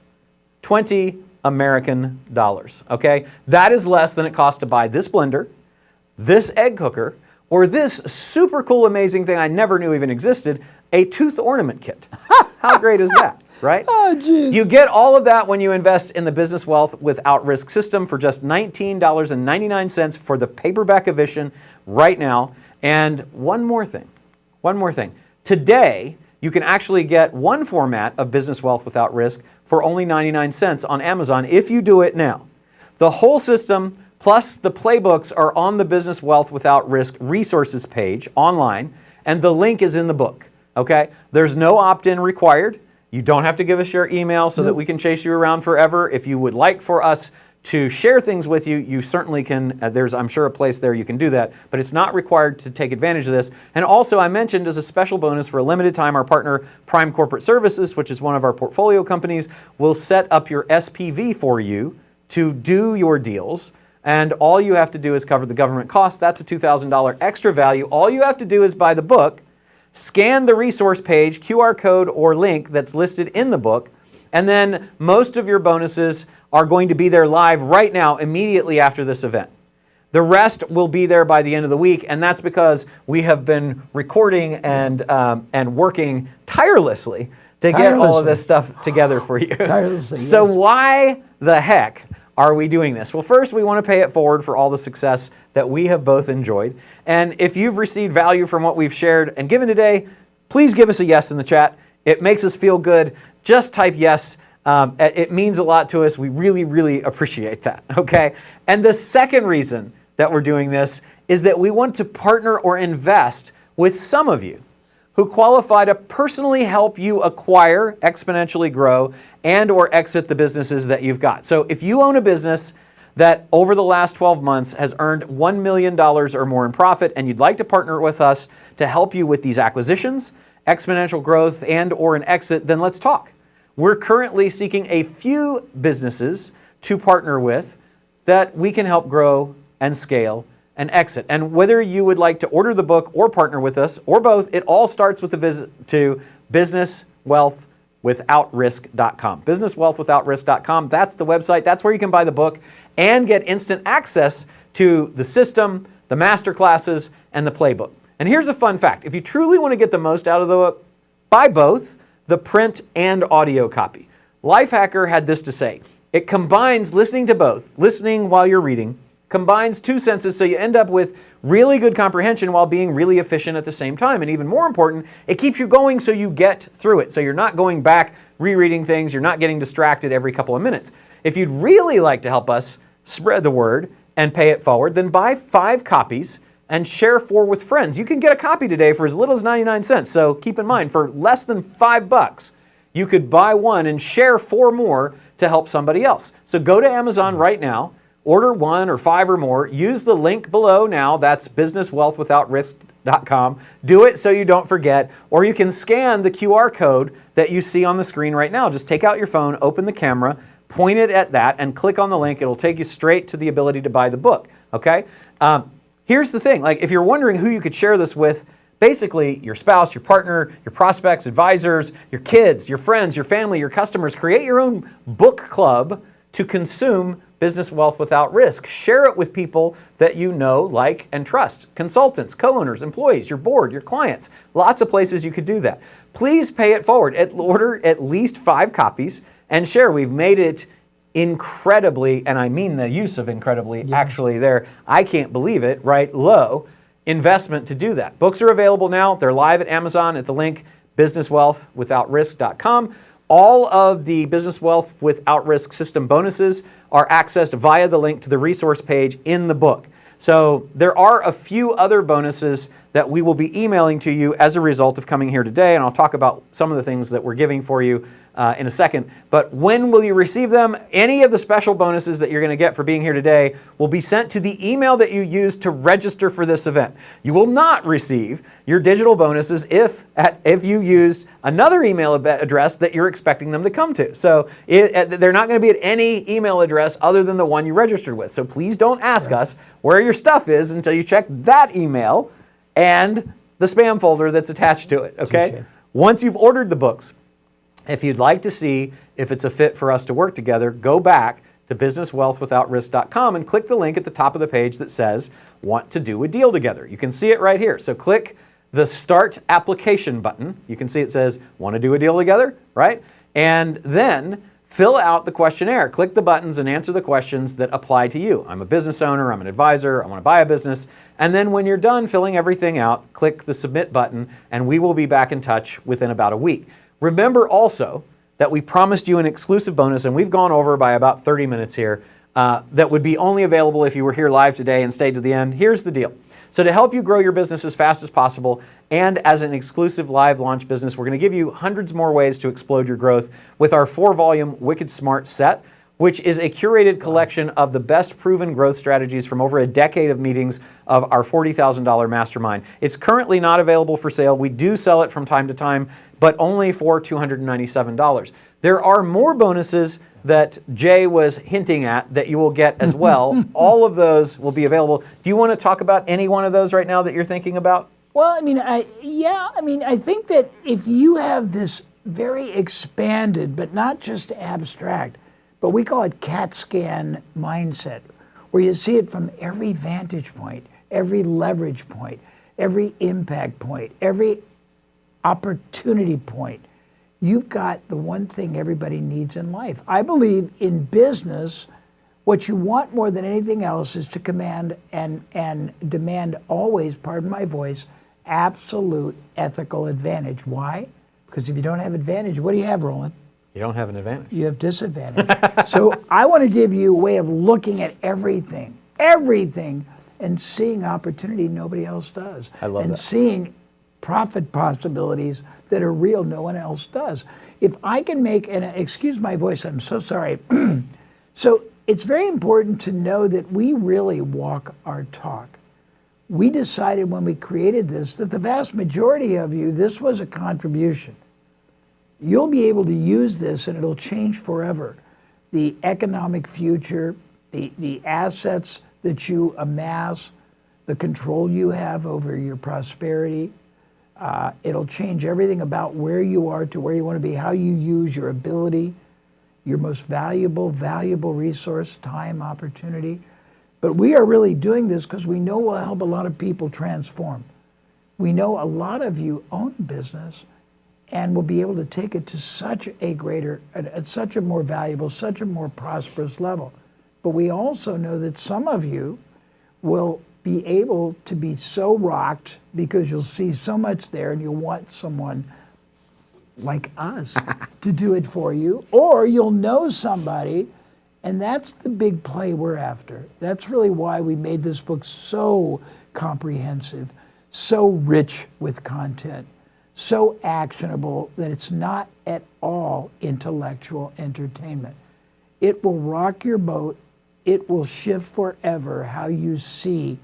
20 American dollars, okay? That is less than it costs to buy this blender, this egg cooker, or this super cool, amazing thing I never knew even existed, a tooth ornament kit. How great is that? Right?
Oh, geez.
You get all of that when you invest in the Business Wealth Without Risk system for just $19.99 for the paperback edition right now. And one more thing. Today, you can actually get one format of Business Wealth Without Risk for only 99 cents on Amazon if you do it now. The whole system plus the playbooks are on the Business Wealth Without Risk resources page online, and the link is in the book, okay? There's no opt-in required. You don't have to give us your email so that we can chase you around forever. If you would like for us to share things with you, you certainly can. There's, I'm sure, a place there you can do that, but it's not required to take advantage of this. And also, I mentioned as a special bonus for a limited time, our partner Prime Corporate Services, which is one of our portfolio companies, will set up your SPV for you to do your deals. And all you have to do is cover the government costs. That's a $2,000 extra value. All you have to do is buy the book, scan the resource page, QR code or link that's listed in the book, and then most of your bonuses are going to be there live right now, immediately after this event. The rest will be there by the end of the week, and that's because we have been recording and working tirelessly to get all of this stuff together for you.
Tirelessly,
So
yes.
why the heck are we doing this? Well, first, we want to pay it forward for all the success that we have both enjoyed. And if you've received value from what we've shared and given today, please give us a yes in the chat. It makes us feel good. Just type yes. It means a lot to us. We really, really appreciate that, okay? And the second reason that we're doing this is that we want to partner or invest with some of you who qualify to personally help you acquire, exponentially grow, and or exit the businesses that you've got. So if you own a business that over the last 12 months has earned $1 million or more in profit, and you'd like to partner with us to help you with these acquisitions, exponential growth, and or an exit, then let's talk. We're currently seeking a few businesses to partner with that we can help grow and scale and exit. And whether you would like to order the book or partner with us or both, it all starts with a visit to businesswealthwithout.risk.com. Businesswealthwithout.risk.com. That's the website. That's where you can buy the book and get instant access to the system, the master classes, and the playbook. And here's a fun fact. If you truly want to get the most out of the book, buy both the print and audio copy. Lifehacker had this to say. It combines listening to both, listening while you're reading, combines two senses so you end up with really good comprehension while being really efficient at the same time. And even more important, it keeps you going so you get through it. So you're not going back, rereading things, you're not getting distracted every couple of minutes. If you'd really like to help us spread the word and pay it forward, then buy 5 copies and share 4 with friends. You can get a copy today for as little as 99 cents. So keep in mind, for less than $5, you could buy one and share 4 more to help somebody else. So go to Amazon right now, order 1 or 5 or more, use the link below now, that's businesswealthwithout.risk.com. Do it so you don't forget, or you can scan the QR code that you see on the screen right now. Just take out your phone, open the camera, point it at that, and click on the link. It'll take you straight to the ability to buy the book, okay? Here's the thing, like if you're wondering who you could share this with, basically your spouse, your partner, your prospects, advisors, your kids, your friends, your family, your customers, create your own book club to consume Business Wealth Without Risk. Share it with people that you know, like, and trust. Consultants, co-owners, employees, your board, your clients. Lots of places you could do that. Please pay it forward. Order at least 5 copies and share. We've made it incredibly, and I mean the use of incredibly, actually there, I can't believe it, right, low investment to do that. Books are available now. They're live at Amazon at the link businesswealthwithout.risk.com. All of the Business Wealth Without Risk system bonuses are accessed via the link to the resource page in the book. So there are a few other bonuses that we will be emailing to you as a result of coming here today, and I'll talk about some of the things that we're giving for you in a second. But when will you receive them? Any of the special bonuses that you're going to get for being here today will be sent to the email that you used to register for this event. You will not receive your digital bonuses if you used another email address that you're expecting them to come to. So they're not going to be at any email address other than the one you registered with. So please don't ask us where your stuff is until you check that email and the spam folder that's attached to it, okay? Once you've ordered the books, if you'd like to see if it's a fit for us to work together, go back to businesswealthwithout.risk.com and click the link at the top of the page that says, want to do a deal together. You can see it right here. So click the Start Application button. You can see it says, want to do a deal together, right? And then fill out the questionnaire. Click the buttons and answer the questions that apply to you. I'm a business owner, I'm an advisor, I want to buy a business. And then when you're done filling everything out, click the Submit button, and we will be back in touch within about a week. Remember also that we promised you an exclusive bonus, and we've gone over by about 30 minutes here, that would be only available if you were here live today and stayed to the end. Here's the deal. So to help you grow your business as fast as possible, and as an exclusive live launch business, we're going to give you hundreds more ways to explode your growth with our 4-volume Wicked Smart set, which is a curated collection of the best proven growth strategies from over a decade of meetings of our $40,000 mastermind. It's currently not available for sale. We do sell it from time to time, but only for $297. There are more bonuses that Jay was hinting at that you will get as well. All of those will be available. Do you want to talk about any one of those right now that you're thinking about?
Well, I think that if you have this very expanded, but not just abstract, but we call it CAT scan mindset, where you see it from every vantage point, every leverage point, every impact point, every opportunity point. You've got the one thing everybody needs in life. I believe in business, What you want more than anything else is to command and demand always, pardon my voice, absolute ethical advantage. Why? Because if you don't have advantage, what do you have, Roland?
You don't have an advantage.
You have disadvantage. So I want to give you a way of looking at everything, and seeing opportunity nobody else does.
I love
and
that.
seeing profit possibilities that are real no one else does. If I can make, and excuse my voice, I'm so sorry. So it's very important to know that we really walk our talk. We decided when we created this that the vast majority of you, this was a contribution. You'll be able to use this and it'll change forever. The economic future, the assets that you amass, the control you have over your prosperity, it'll change everything about where you are to where you want to be, how you use your ability, your most valuable resource, time, opportunity. But we are really doing this because we know we'll help a lot of people transform. We know a lot of you own business and will be able to take it to such a greater, at such a more valuable, such a more prosperous level. But we also know that some of you will be able to be so rocked because you'll see so much there and you'll want someone like us to do it for you, or you'll know somebody, and that's the big play we're after. That's really why we made this book so comprehensive, so rich with content, so actionable that it's not at all intellectual entertainment. It will rock your boat. It will shift forever how you see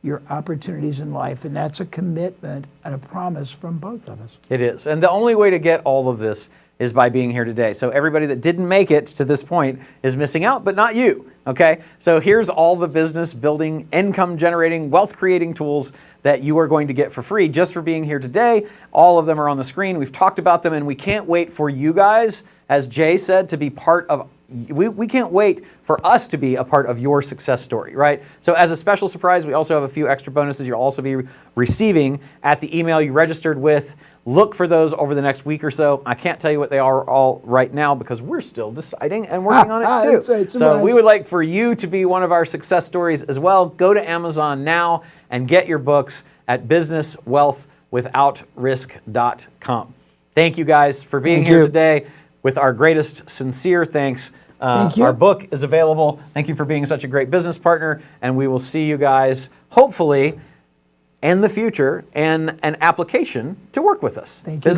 your opportunities in life, and that's a commitment and a promise from both of us.
It is. And the only way to get all of this is by being here today. So everybody that didn't make it to this point is missing out, but not you, okay? So here's all the business building, income generating, wealth creating tools that you are going to get for free just for being here today. All of them are on the screen. We've talked about them, and we can't wait for you guys, as Jay said, to be part of, we can't wait for us to be a part of your success story, right? So as a special surprise, we also have a few extra bonuses you'll also be receiving at the email you registered with. Look for those over the next week or so. I can't tell you what they are all right now because we're still deciding and working on it too. So we would like for you to be one of our success stories as well. Go to Amazon now and get your books at businesswealthwithout.risk.com. Thank you guys for being here today. With our greatest sincere thanks.
Thank you.
Our book is available. Thank you for being such a great business partner, and we will see you guys hopefully in the future and an application to work with us.
Thank you.